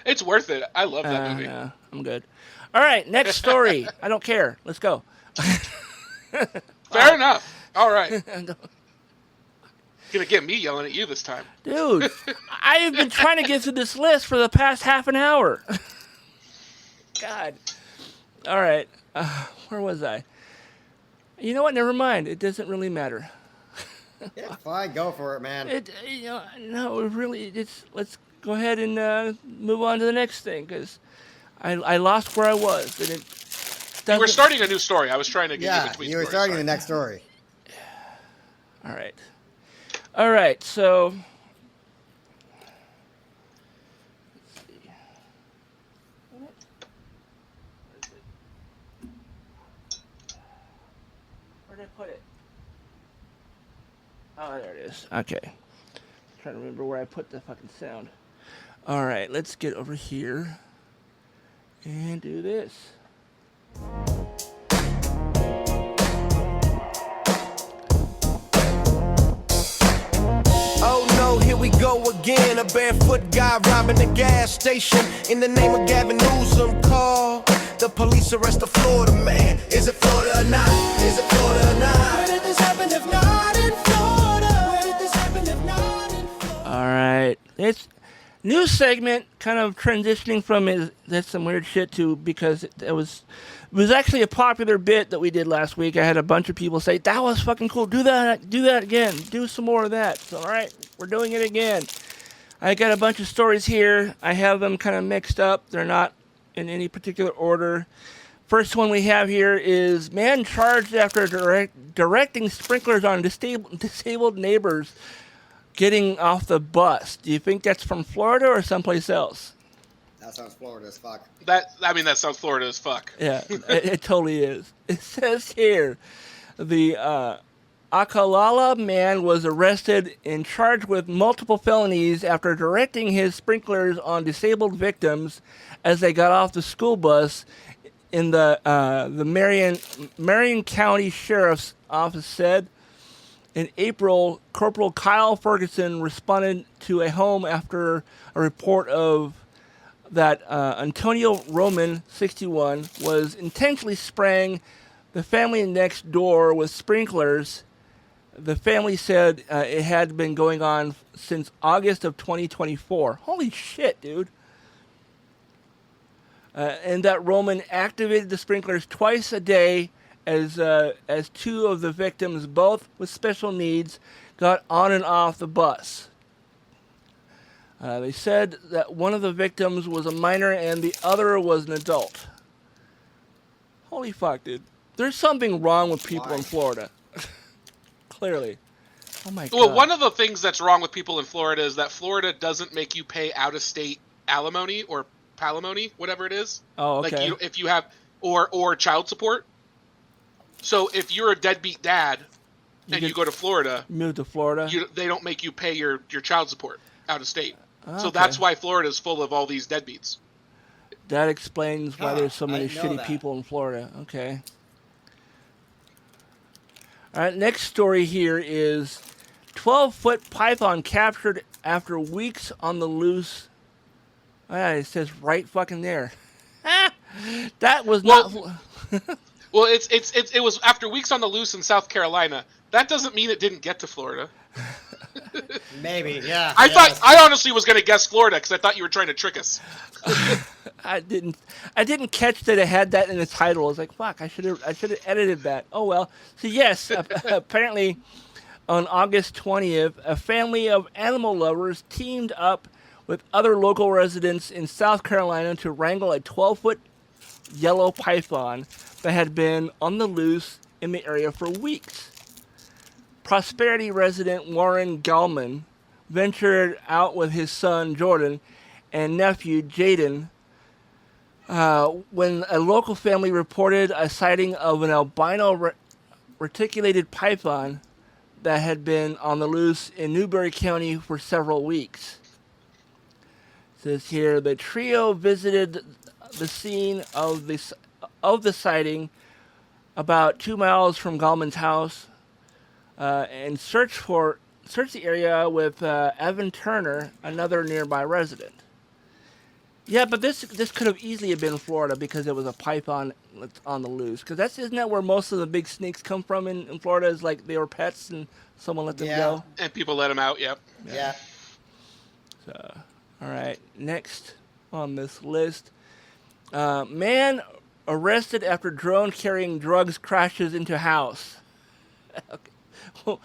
It's worth it. I love that movie. Yeah, I'm good. All right, next story. I don't care. Let's go. Fair enough. All right. Gonna get me yelling at you this time. Dude, I have been trying to get through this list for the past half an hour. God. All right. Where was I? You know what? Never mind. It doesn't really matter. Yeah, fine. Go for it, man. Let's go ahead and move on to the next thing because I lost where I was. And you were starting a new story. I was trying to get you between. You were starting the next story. All right. So. Let's see. Where did I put it? Oh, there it is. Okay. Trying to remember where I put the fucking sound. All right, let's get over here and do this. Oh no, here we go again. A barefoot guy robbing a gas station. In the name of Gavin Newsom, call the police, arrest the Florida man. Is it Florida or not? Is it Florida or not? Where did this happen if not in Florida? Where did this happen if not in Florida? All right, it's new segment, kind of transitioning from that's some weird shit to because it was actually a popular bit that we did last week. I had a bunch of people say that was fucking cool. Do that again. Do some more of that. So, all right, we're doing it again. I got a bunch of stories here. I have them kind of mixed up. They're not in any particular order. First one we have here is man charged after directing sprinklers on disabled neighbors getting off the bus. Do you think that's from Florida or someplace else? That sounds Florida as fuck. That sounds Florida as fuck. Yeah, it totally is. It says here, the Akalala man was arrested and charged with multiple felonies after directing his sprinklers on disabled victims as they got off the school bus in the Marion County Sheriff's Office said. In April, Corporal Kyle Ferguson responded to a home after a report of that Antonio Roman, 61, was intentionally spraying the family next door with sprinklers. The family said it had been going on since August of 2024. Holy shit, dude. And that Roman activated the sprinklers twice a day as two of the victims, both with special needs, got on and off the bus. They said that one of the victims was a minor and the other was an adult. Holy fuck, dude. There's something wrong with people in Florida. Clearly. Oh my god. Well, one of the things that's wrong with people in Florida is that Florida doesn't make you pay out-of-state alimony or palimony, whatever it is. Oh, okay. Like if you have or child support. So if you're a deadbeat dad and you go to Florida, move to Florida, they don't make you pay your child support out of state. Okay. So that's why Florida is full of all these deadbeats. That explains why there's so many shitty people in Florida. Okay. All right, next story here is 12-foot python captured after weeks on the loose. It says right fucking there. That was not... Well, it was after weeks on the loose in South Carolina. That doesn't mean it didn't get to Florida. Maybe, yeah. I honestly was going to guess Florida because I thought you were trying to trick us. I didn't catch that it had that in the title. I was like, fuck, I should have edited that. Oh well. So yes, apparently on August 20th, a family of animal lovers teamed up with other local residents in South Carolina to wrangle a 12-foot yellow python that had been on the loose in the area for weeks. Prosperity resident Warren Gallman ventured out with his son Jordan and nephew Jaden when a local family reported a sighting of an albino reticulated python that had been on the loose in Newberry County for several weeks. It says here, the trio visited the scene of the sighting about 2 miles from Gallman's house and searched the area with Evan Turner, another nearby resident. Yeah, but this could have easily been Florida because it was a python on the loose. Because isn't that where most of the big snakes come from in Florida? Is like they were pets and someone let them go. And people let them out. Yep. Yeah. So, all right. Next on this list, man arrested after drone carrying drugs crashes into house. Okay. Well,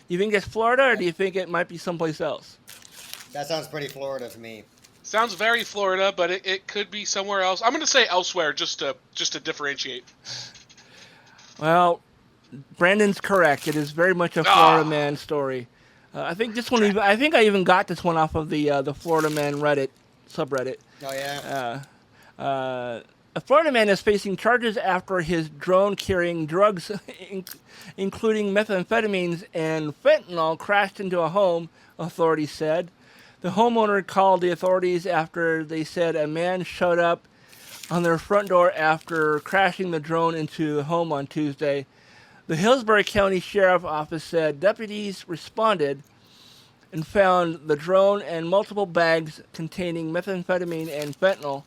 you think it's Florida, or do you think it might be someplace else? That sounds pretty Florida to me. Sounds very Florida, but it could be somewhere else. I'm going to say elsewhere just to differentiate. Well, Brandon's correct. It is very much a Florida man story. I think this one. I think I even got this one off of the Florida Man Reddit subreddit. Oh yeah. A Florida man is facing charges after his drone carrying drugs, including methamphetamines and fentanyl, crashed into a home, authorities said. The homeowner called the authorities after they said a man showed up on their front door after crashing the drone into the home on Tuesday. The Hillsborough County Sheriff's Office said deputies responded and found the drone and multiple bags containing methamphetamine and fentanyl.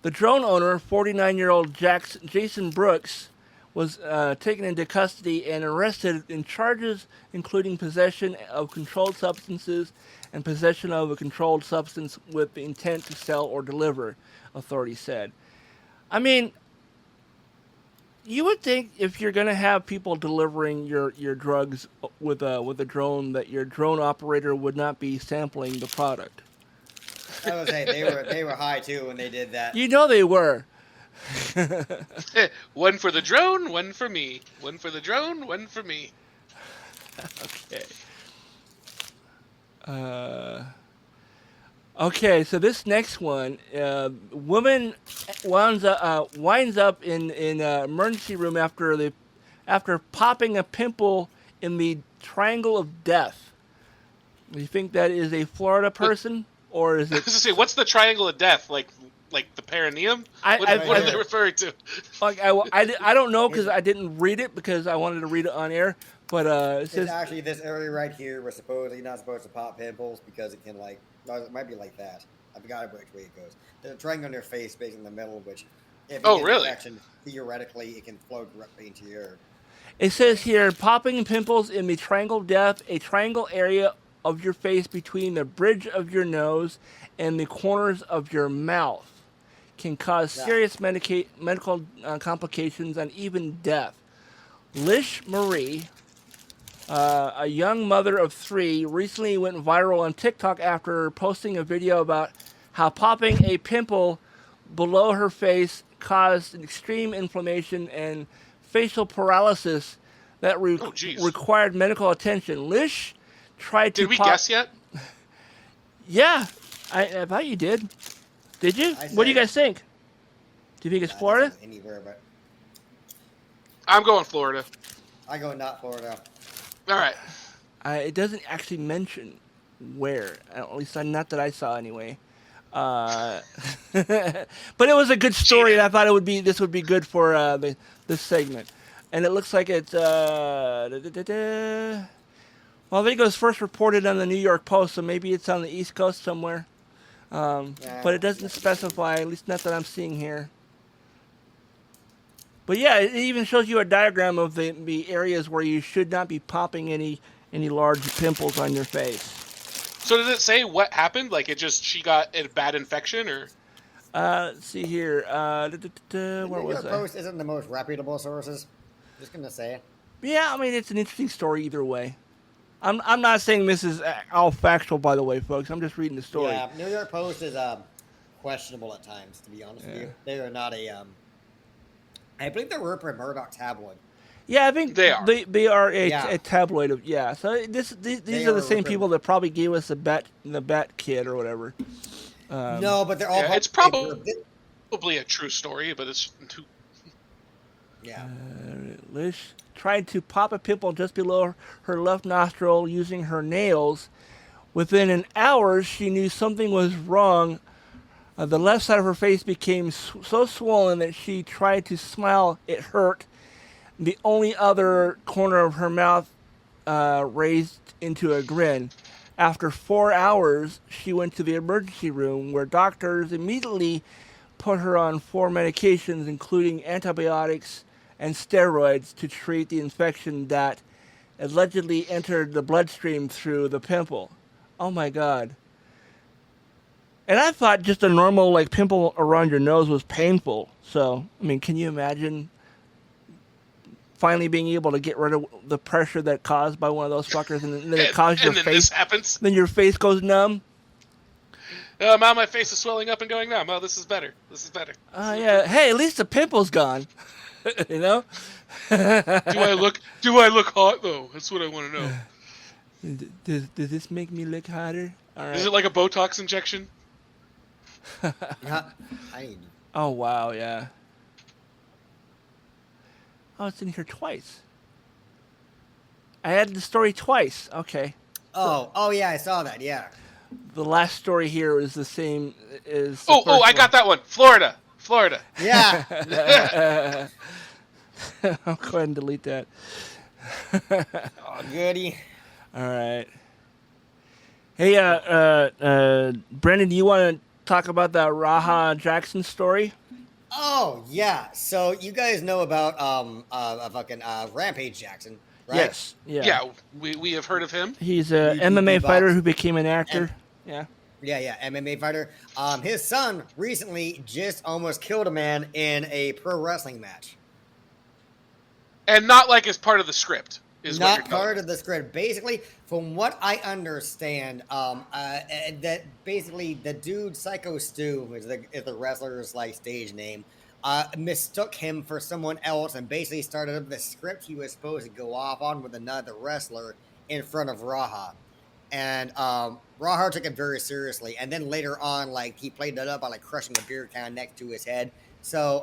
The drone owner, 49-year-old Jason Brooks, was taken into custody and arrested in charges including possession of controlled substances and possession of a controlled substance with the intent to sell or deliver, authorities said. I mean, you would think if you're going to have people delivering your drugs with a drone, that your drone operator would not be sampling the product. I was say they were high too when they did that. You know they were. One for the drone, one for me. One for the drone, one for me. Okay. Okay, so this next one, woman winds up in emergency room after popping a pimple in the triangle of death. Do you think that is a Florida person, or is I it? was gonna say, what's the triangle of death? Like the perineum? What are they referring to? Like I don't know because I didn't read it because I wanted to read it on air. But it says It's actually this area right here. We're supposedly not supposed to pop pimples because it can it might be like that. I forgot which way it goes. There's a triangle on your face, basically in the middle, which if you get infection, theoretically it can flow directly into your. It says here, popping pimples in the triangle of death, a triangle area of your face between the bridge of your nose and the corners of your mouth can cause serious medical complications and even death. Lish Marie, a young mother of 3, recently went viral on TikTok after posting a video about how popping a pimple below her face caused an extreme inflammation and facial paralysis that required medical attention. Lish tried to. Did we guess yet? Yeah, I thought you did. Did you? What do you guys think? Do you think it's Florida? Anywhere, but I'm going Florida. I go not Florida. All right. It doesn't actually mention where, at least not that I saw anyway. But it was a good story, and I thought this would be good for this segment. And it looks like it's well, I think it was first reported on the New York Post, so maybe it's on the East Coast somewhere. But it doesn't specify, at least not that I'm seeing here. But yeah, it even shows you a diagram of the areas where you should not be popping any large pimples on your face. So did it say what happened? Like she got a bad infection, or? Let's see here. Where was I? Post isn't the most reputable sources. Just gonna say it. Yeah, I mean it's an interesting story either way. I'm not saying this is all factual, by the way, folks. I'm just reading the story. Yeah, New York Post is questionable at times, to be honest with you. They are not a. I believe they were a Murdoch tabloid. Yeah, I think they are. They are a tabloid of So these are the same people that probably gave us the bat kid or whatever. No, but they're all. It's probably a true story, but it's too. Yeah. Lish tried to pop a pimple just below her left nostril using her nails. Within an hour, she knew something was wrong. The left side of her face became so swollen that she tried to smile. It hurt. The only other corner of her mouth raised into a grin. After 4 hours, she went to the emergency room where doctors immediately put her on 4 medications, including antibiotics and steroids, to treat the infection that allegedly entered the bloodstream through the pimple. Oh my God. And I thought just a normal pimple around your nose was painful. So, I mean, can you imagine finally being able to get rid of the pressure that caused by one of those fuckers, and then it caused your face. This happens. Then your face goes numb. Now my face is swelling up and going numb. Oh, this is better. This is better. Yeah. Hey, at least the pimple's gone. You know. Do I look hot though? That's what I want to know. Does this make me look hotter? All right. Is it like a Botox injection? Oh wow, yeah. Oh, it's in here twice. I added the story twice. Okay. Oh yeah, I saw that. Yeah. The last story here is the same as. Oh, I got that one. Florida. Yeah. I'll go ahead and delete that. Oh, goody. All right. Hey, Brendan, do you want to talk about that Raha Jackson story? Oh yeah. So you guys know about fucking Rampage Jackson, right? Yes. Yeah. Yeah, we have heard of him. He's a MMA fighter who became an actor. Yeah, MMA fighter. His son recently just almost killed a man in a pro wrestling match. And not as part of the script. Not part of the script. Basically, from what I understand, that basically the dude Psycho Stu is the wrestler's stage name. mistook him for someone else and basically started up the script he was supposed to go off on with another wrestler in front of Raha. And Raha took it very seriously. And then later on, like, he played that up by, like, crushing a beer can next to his head. So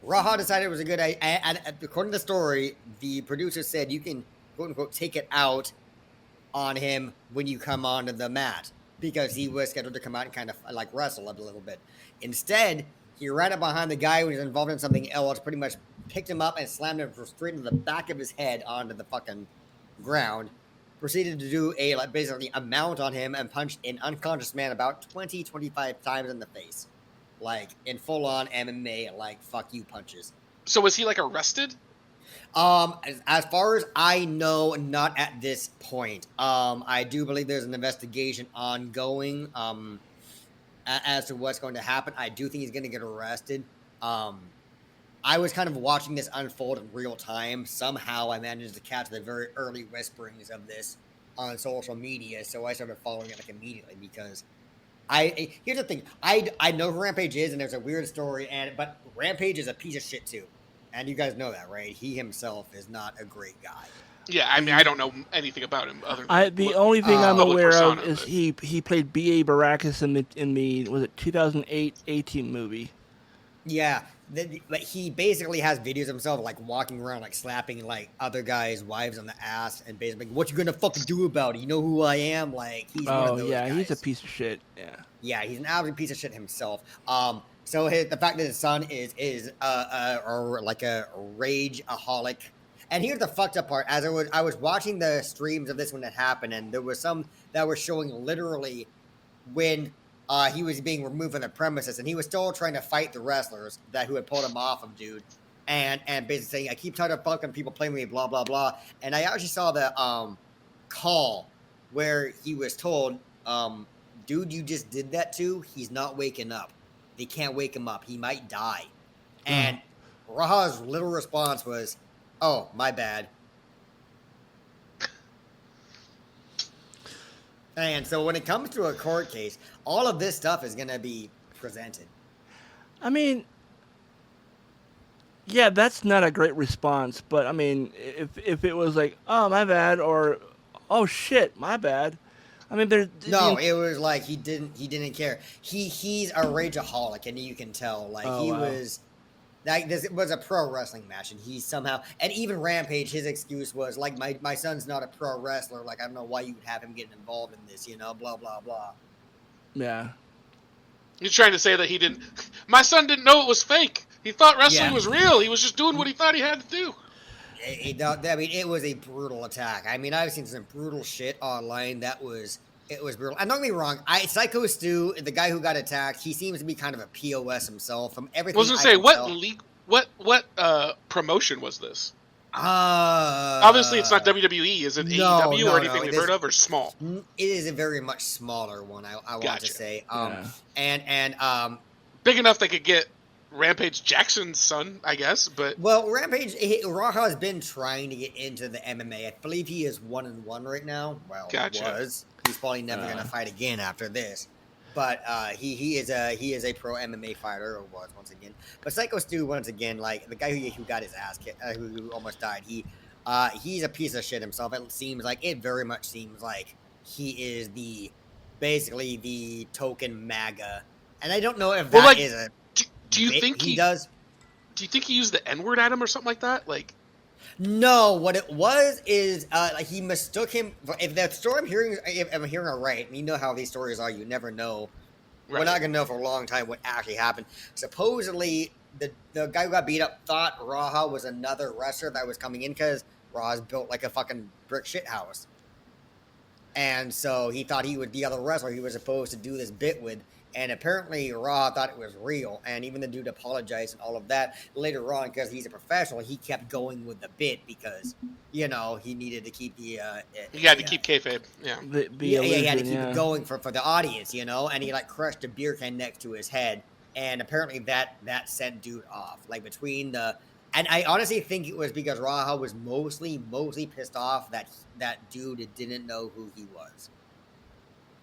Raha decided it was a good idea. And according to the story, the producer said you can, quote unquote, take it out on him when you come onto the mat, because he was scheduled to come out and kind of like wrestle a little bit. Instead, he ran up behind the guy who was involved in something else, pretty much picked him up and slammed him straight into the back of his head onto the fucking ground. Proceeded to do basically a mount on him and punched an unconscious man about 20-25 times in the face. Like, in full-on MMA, like, fuck you punches. So was he, like, arrested? As far as I know, not at this point. I do believe there's an investigation ongoing, as to what's going to happen. I do think he's going to get arrested. I was kind of watching this unfold in real time. Somehow I managed to catch the very early whisperings of this on social media, so I started following it, like, immediately, because here's the thing. I know who Rampage is, and there's a weird story, but Rampage is a piece of shit, too. And you guys know that, right? He himself is not a great guy. Yeah, I mean, I don't know anything about him other than the only thing I'm aware persona, of is he played B.A. Baracus in the was it 2008 A-Team movie. Yeah, but he basically has videos of himself, like, walking around, like, slapping, like, other guys' wives on the ass, and basically, what you gonna fucking do about it? You know who I am? Like, he's one of those guys. He's a piece of shit. Yeah, he's an absolute piece of shit himself. So the fact that his son is like a rageaholic, and here's the fucked up part. As I was watching the streams of this when it happened, and there was some that were showing literally when he was being removed from the premises, and he was still trying to fight the wrestlers who had pulled him off of dude, and basically saying, "I keep trying to fucking people playing me, blah blah blah." And I actually saw the call where he was told, "Dude, you just did that to. He's not waking up. They can't wake him up. He might die." And Raha's little response was, "Oh, my bad." And so when it comes to a court case, all of this stuff is going to be presented. I mean, yeah, that's not a great response. But, I mean, if it was like, "Oh, my bad," or, "Oh, shit, my bad." I mean, it was like he didn't care. He's a rageaholic, and you can tell. Like, was like, this was a pro wrestling match, and he somehow, and even Rampage, his excuse was like, my son's not a pro wrestler. Like, I don't know why you would have him getting involved in this, blah blah blah. Yeah. He's trying to say that he didn't. My son didn't know it was fake. He thought wrestling was real. He was just doing what he thought he had to do. I mean, it was a brutal attack. I mean, I've seen some brutal shit online. It was brutal. And don't get me wrong, Psycho Stu, the guy who got attacked, he seems to be kind of a POS himself. From everything, I was gonna say, what promotion was this? Obviously, it's not WWE. Is it AEW or anything we've heard of, or small? It is a very much smaller one. I want to say, and big enough they could get Rampage Jackson's son, I guess, but Rampage Raha has been trying to get into the MMA. I believe he is 1-1 right now. Well, he's probably never going to fight again after this. But he is a pro MMA fighter, or was once again. But Psycho Stu, once again, like the guy who got his ass kicked, who almost died. He's a piece of shit himself. It very much seems like he is basically the token MAGA, and I don't know if that is a. Do you think he does? Do you think he used the N-word at him or something like that? Like, no. What it was is he mistook him. If the story I'm hearing it right, and you know how these stories are, you never know. Right. We're not gonna know for a long time what actually happened. Supposedly, the guy who got beat up thought Raha was another wrestler that was coming in because Raha's built like a fucking brick shit house, and so he thought he was the other wrestler he was supposed to do this bit with. And apparently, Raha thought it was real, and even the dude apologized and all of that. Later on, because he's a professional, he kept going with the bit because, he needed to keep the. He had to keep kayfabe, yeah. He had to keep it going for the audience, and he crushed a beer can next to his head, and apparently that sent dude off. Like between the, and I honestly think it was because Raha was mostly pissed off that dude didn't know who he was.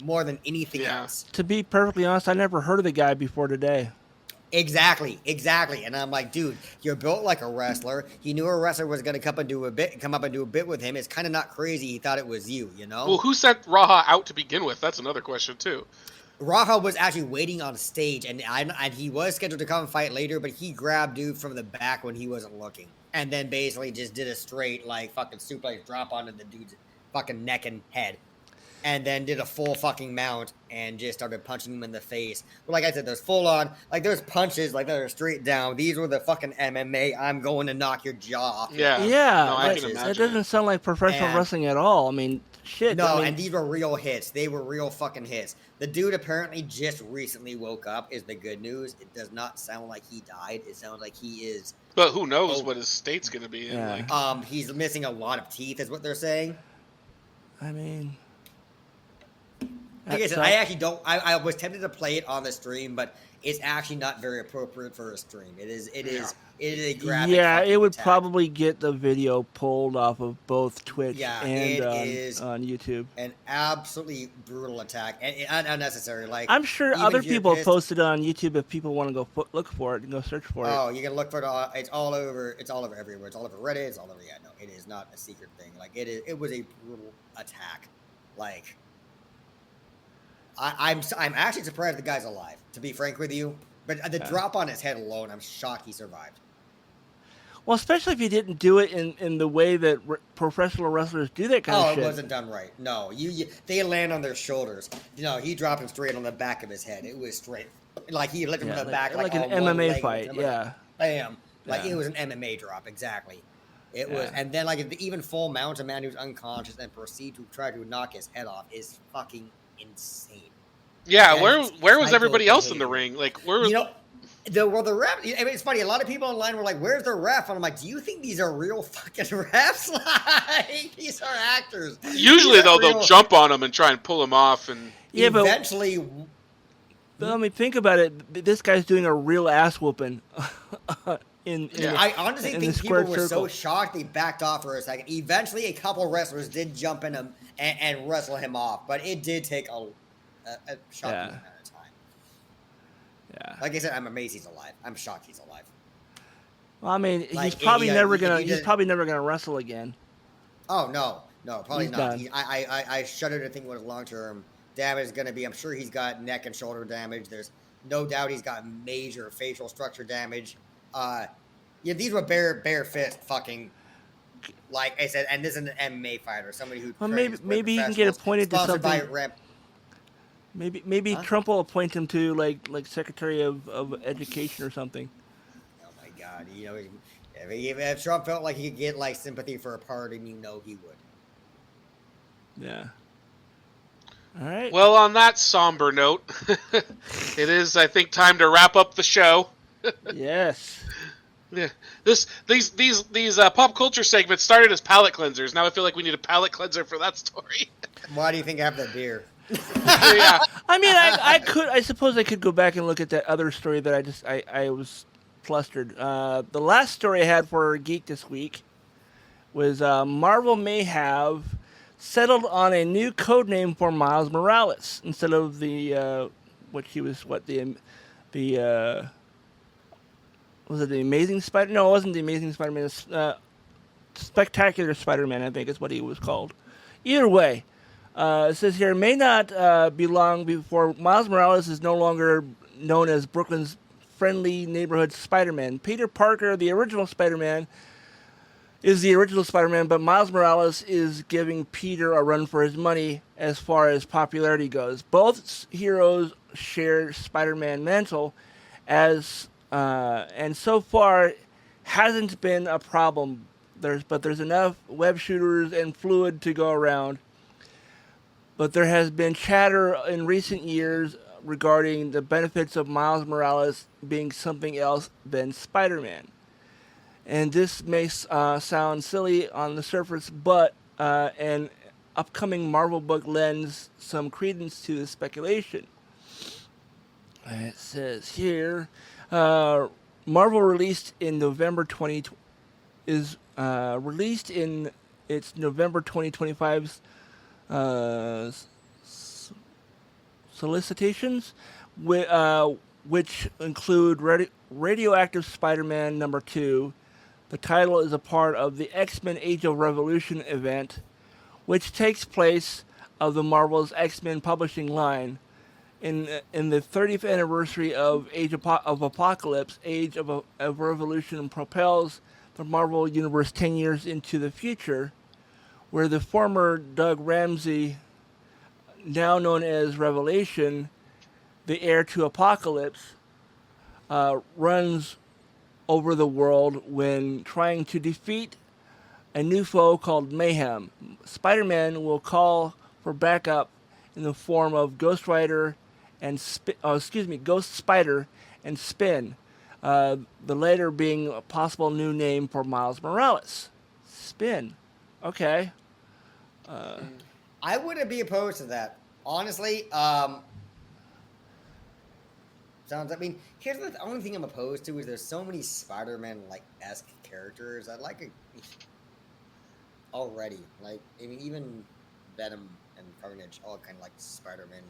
More than anything else. To be perfectly honest, I never heard of the guy before today. Exactly. And I'm like, dude, you're built like a wrestler. He knew a wrestler was going to come up and do a bit with him. It's kind of not crazy. He thought it was you, you know? Well, who sent Raha out to begin with? That's another question, too. Raha was actually waiting on stage, and he was scheduled to come and fight later, but he grabbed dude from the back when he wasn't looking. And then basically just did a straight, like, fucking suplex drop onto the dude's fucking neck and head. And then did a full fucking mount and just started punching him in the face. But like I said, there's full on, like there's punches like that are straight down. These were the fucking MMA. I'm going to knock your jaw off. Yeah. Yeah. No, I can imagine it doesn't sound like professional wrestling at all. I mean, shit. No, I mean, and these were real hits. They were real fucking hits. The dude apparently just recently woke up is the good news. It does not sound like he died. It sounds like he is. But who knows what his state's going to be in. Yeah. Like. He's missing a lot of teeth is what they're saying. I mean... Like I said, I actually don't. I was tempted to play it on the stream, but it's actually not very appropriate for a stream. It is a graphic. Yeah, it would attack. probably get the video pulled off of both Twitch and on YouTube. An absolutely brutal attack and unnecessary. Like I'm sure other people have posted it on YouTube if people want to go look for it and go search for it. Oh, you can look for it. It's all over. It's all over everywhere. It's all over Reddit. It's all over. Yeah, no, it is not a secret thing. Like it is. It was a brutal attack. Like. I'm actually surprised the guy's alive, to be frank with you. But the drop on his head alone, I'm shocked he survived. Well, especially if he didn't do it in the way that professional wrestlers do that kind of shit. Oh, it wasn't done right. No, they land on their shoulders. You know, he dropped him straight on the back of his head. It was straight, like he lifted him on the back, like an MMA fight. Yeah, bam, like it was an MMA drop exactly. It was, and then like even full mount a man who's unconscious and proceed to try to knock his head off is fucking insane. Yeah, where was everybody else in the ring? Like, where was... The ref, I mean, it's funny, a lot of people online were like, where's the ref? And I'm like, do you think these are real fucking refs? Like, these are actors. Usually, though, they'll jump on them and try and pull them off. And eventually... But I mean, think about it. This guy's doing a real ass whooping. I honestly think people were circle. So shocked they backed off for a second. Eventually, a couple wrestlers did jump in him and wrestle him off, but it did take a shocking amount of time. Yeah. Like I said, I'm amazed he's alive. I'm shocked he's alive. Well, I mean, like, he's probably never gonna wrestle again. Oh no, probably he's not. Done. I shudder to think what his long-term damage is going to be. I'm sure he's got neck and shoulder damage. There's no doubt he's got major facial structure damage. These were bare fist fucking. Like I said, and this is an MMA fighter, somebody who. Well, maybe he can get appointed to something. Maybe Trump will appoint him to like Secretary of Education or something. Oh my God! You know, if Trump felt like he could get like sympathy for a pardon, you know he would. Yeah. All right. Well, on that somber note, it is, I think, time to wrap up the show. Yes. Yeah. These pop culture segments started as palate cleansers. Now I feel like we need a palate cleanser for that story. Why do you think I have that beer? Yeah. I mean, I suppose I could go back and look at that other story that I was flustered. The last story I had for Geek this week was Marvel may have settled on a new code name for Miles Morales instead of the was it the Amazing Spider? No, it wasn't the Amazing Spider-Man. Spectacular Spider-Man, I think is what he was called. Either way, it says here, may not be long before Miles Morales is no longer known as Brooklyn's friendly neighborhood Spider-Man. Peter Parker, the original Spider-Man, is the original Spider-Man, but Miles Morales is giving Peter a run for his money as far as popularity goes. Both heroes share Spider-Man mantle, and so far hasn't been a problem. There's enough web shooters and fluid to go around. But there has been chatter in recent years regarding the benefits of Miles Morales being something else than Spider-Man. And this may sound silly on the surface, but an upcoming Marvel book lends some credence to the speculation. It says here, Marvel released in November 2020 is released in its November 2025's solicitations which include Radioactive Spider-Man #2. The title is a part of the X-Men Age of Revolution event, which takes place of the Marvel's X-Men publishing line. In the 30th anniversary of of Apocalypse, Age of Revolution propels the Marvel Universe 10 years into the future, where the former Doug Ramsey, now known as Revelation, the heir to Apocalypse, runs over the world when trying to defeat a new foe called Mayhem. Spider-Man will call for backup in the form of Ghost Spider and Spin, the latter being a possible new name for Miles Morales. Spin. Okay. I wouldn't be opposed to that. Honestly, here's the only thing I'm opposed to is there's so many Spider-Man-like-esque characters. I like it already. Like, I mean, even Venom and Carnage all kind of like Spider-Man.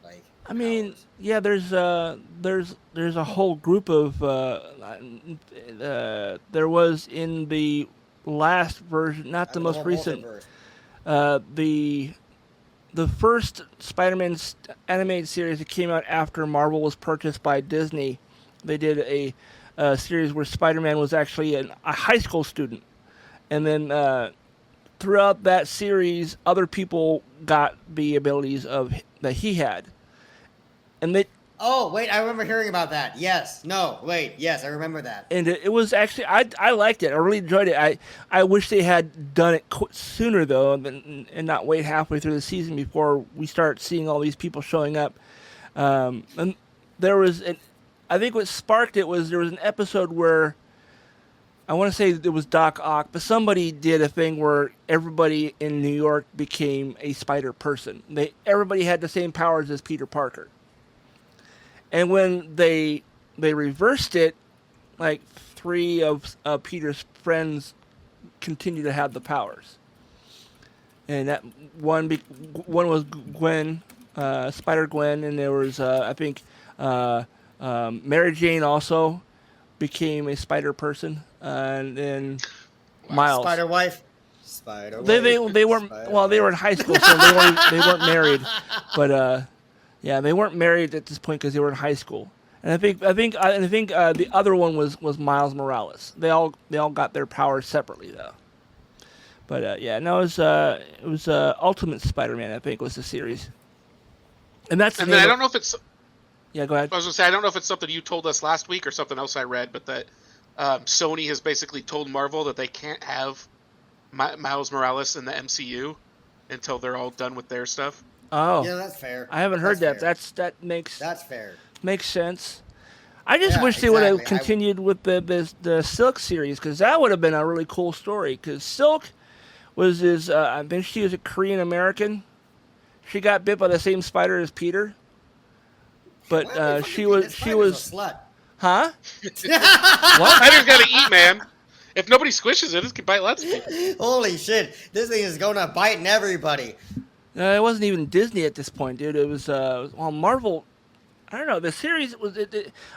Like, I mean, yeah, there's a whole group of there was in the last version, not the most recent, the first Spider-Man animated series that came out after Marvel was purchased by Disney. They did a series where Spider-Man was actually a high school student, and then throughout that series, other people got the abilities that he had, and they. Oh wait, I remember hearing about that. Yes, no, wait, yes, I remember that. And it was actually I liked it. I really enjoyed it. I wish they had done it sooner though, and not wait halfway through the season before we start seeing all these people showing up. And there was I think what sparked it was there was an episode where. I want to say it was Doc Ock, but somebody did a thing where everybody in New York became a spider person. Everybody had the same powers as Peter Parker. And when they reversed it, like 3 of Peter's friends continue to have the powers. And that one was Gwen, Spider-Gwen, and there was I think Mary Jane also became a spider person, and then Miles. Spider wife. They weren't they were in high school, so they weren't married, but yeah, they weren't married at this point because they were in high school. And I think the other one was Miles Morales. They all got their powers separately though. But yeah, no, it was Ultimate Spider-Man. I think was the series, and that's. And then I don't know if it's. Yeah, go ahead. I was going to say, I don't know if it's something you told us last week or something else I read, but that Sony has basically told Marvel that they can't have Miles Morales in the MCU until they're all done with their stuff. Oh. Yeah, that's fair. I haven't heard that. Fair. That's fair. Makes sense. I just wish they would have continued with the Silk series, because that would have been a really cool story, because Silk was I think she was a Korean American. She got bit by the same spider as Peter. But she was a slut. Huh? What? Spider's got to eat, man. If nobody squishes it, it can bite lots of people. Holy shit! This thing is going to biting everybody. It wasn't even Disney at this point, dude. It was Marvel. I don't know. The series was.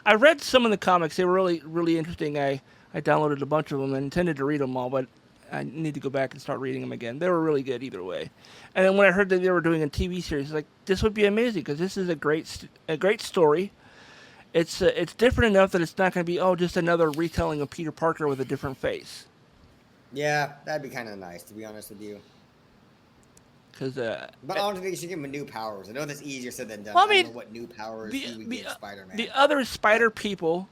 I read some of the comics. They were really, really interesting. I downloaded a bunch of them and intended to read them all, but I need to go back and start reading them again. They were really good either way. And then when I heard that they were doing a TV series, I was like, this would be amazing because this is a great story. It's different enough that it's not going to be just another retelling of Peter Parker with a different face. Yeah, that'd be kind of nice, to be honest with you. But I don't think they should give him new powers. I know that's easier said than done. Well, I mean, don't know what new powers he would give Spider-Man. The other Spider people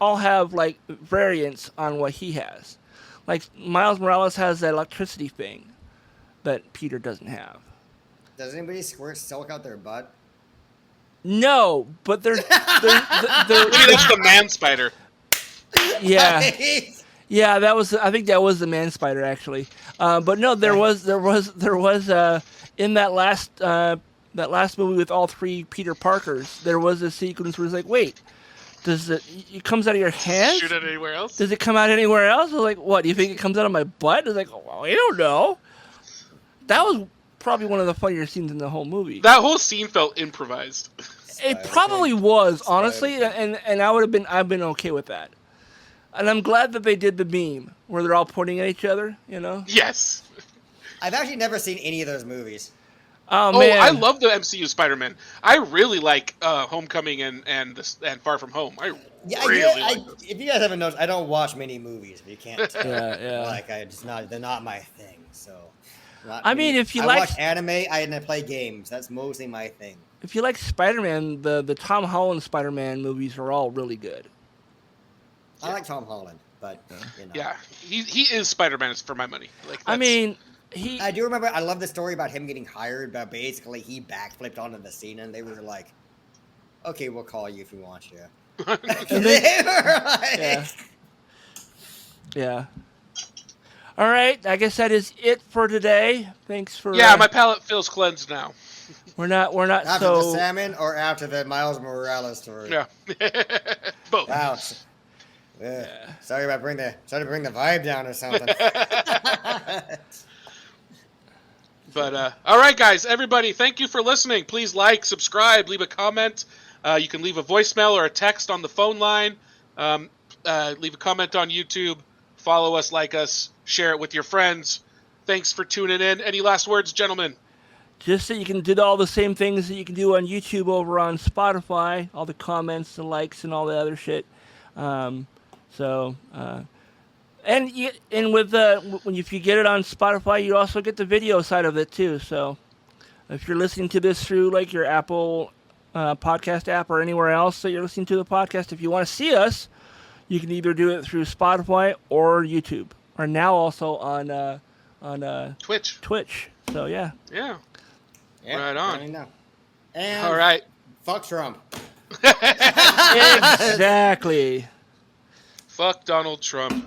all have like variants on what he has. Like Miles Morales has that electricity thing that Peter doesn't have. Does anybody squirt silk out their butt? No, but they're Maybe that's the man spider. Yeah. Yeah, I think that was the man spider actually. But no, there was in that last movie with all 3 Peter Parkers, there was a sequence where it's like, wait, it comes out of your hand? Shoot it anywhere else? Does it come out anywhere else? I was like, what? Do you think it comes out of my butt? I was like, well, I don't know. That was probably one of the funnier scenes in the whole movie. That whole scene felt improvised. It probably was, honestly, and I've been okay with that. And I'm glad that they did the meme where they're all pointing at each other, you know? Yes. I've actually never seen any of those movies. Oh man, I love the MCU Spider-Man. I really like Homecoming and Far From Home. I like those. If you guys haven't noticed, I don't watch many movies. If you can't tell. Yeah. Like they're not my thing. So. I mean, if you I like watch anime, I play games. That's mostly my thing. If you like Spider-Man, the Tom Holland Spider-Man movies are all really good. I like Tom Holland, but Yeah, he is Spider-Man for my money. I mean, I do remember. I love the story about him getting hired, but basically he backflipped onto the scene, and they were like, "Okay, we'll call you if we want you." Yeah. All right, I guess that is it for today. Thanks for. Yeah, my palate feels cleansed now. We're not after so. the salmon or after the Miles Morales story. Yeah, both. Wow. Sorry to bring the vibe down or something. But all right, guys, everybody, thank you for listening. Please like, subscribe, leave a comment. You can leave a voicemail or a text on the phone line. Leave a comment on YouTube. Follow us, like us, share it with your friends. Thanks for tuning in. Any last words, gentlemen? Just that you can do all the same things that you can do on YouTube over on Spotify, all the comments and likes and all the other shit. And if you get it on Spotify, you also get the video side of it too. So if you're listening to this through like your Apple podcast app or anywhere else that you're listening to the podcast, if you want to see us, you can either do it through Spotify or YouTube, or now also on Twitch. So yeah. Yeah. Yep, right on. And all right. Fuck Trump. Exactly. Fuck Donald Trump.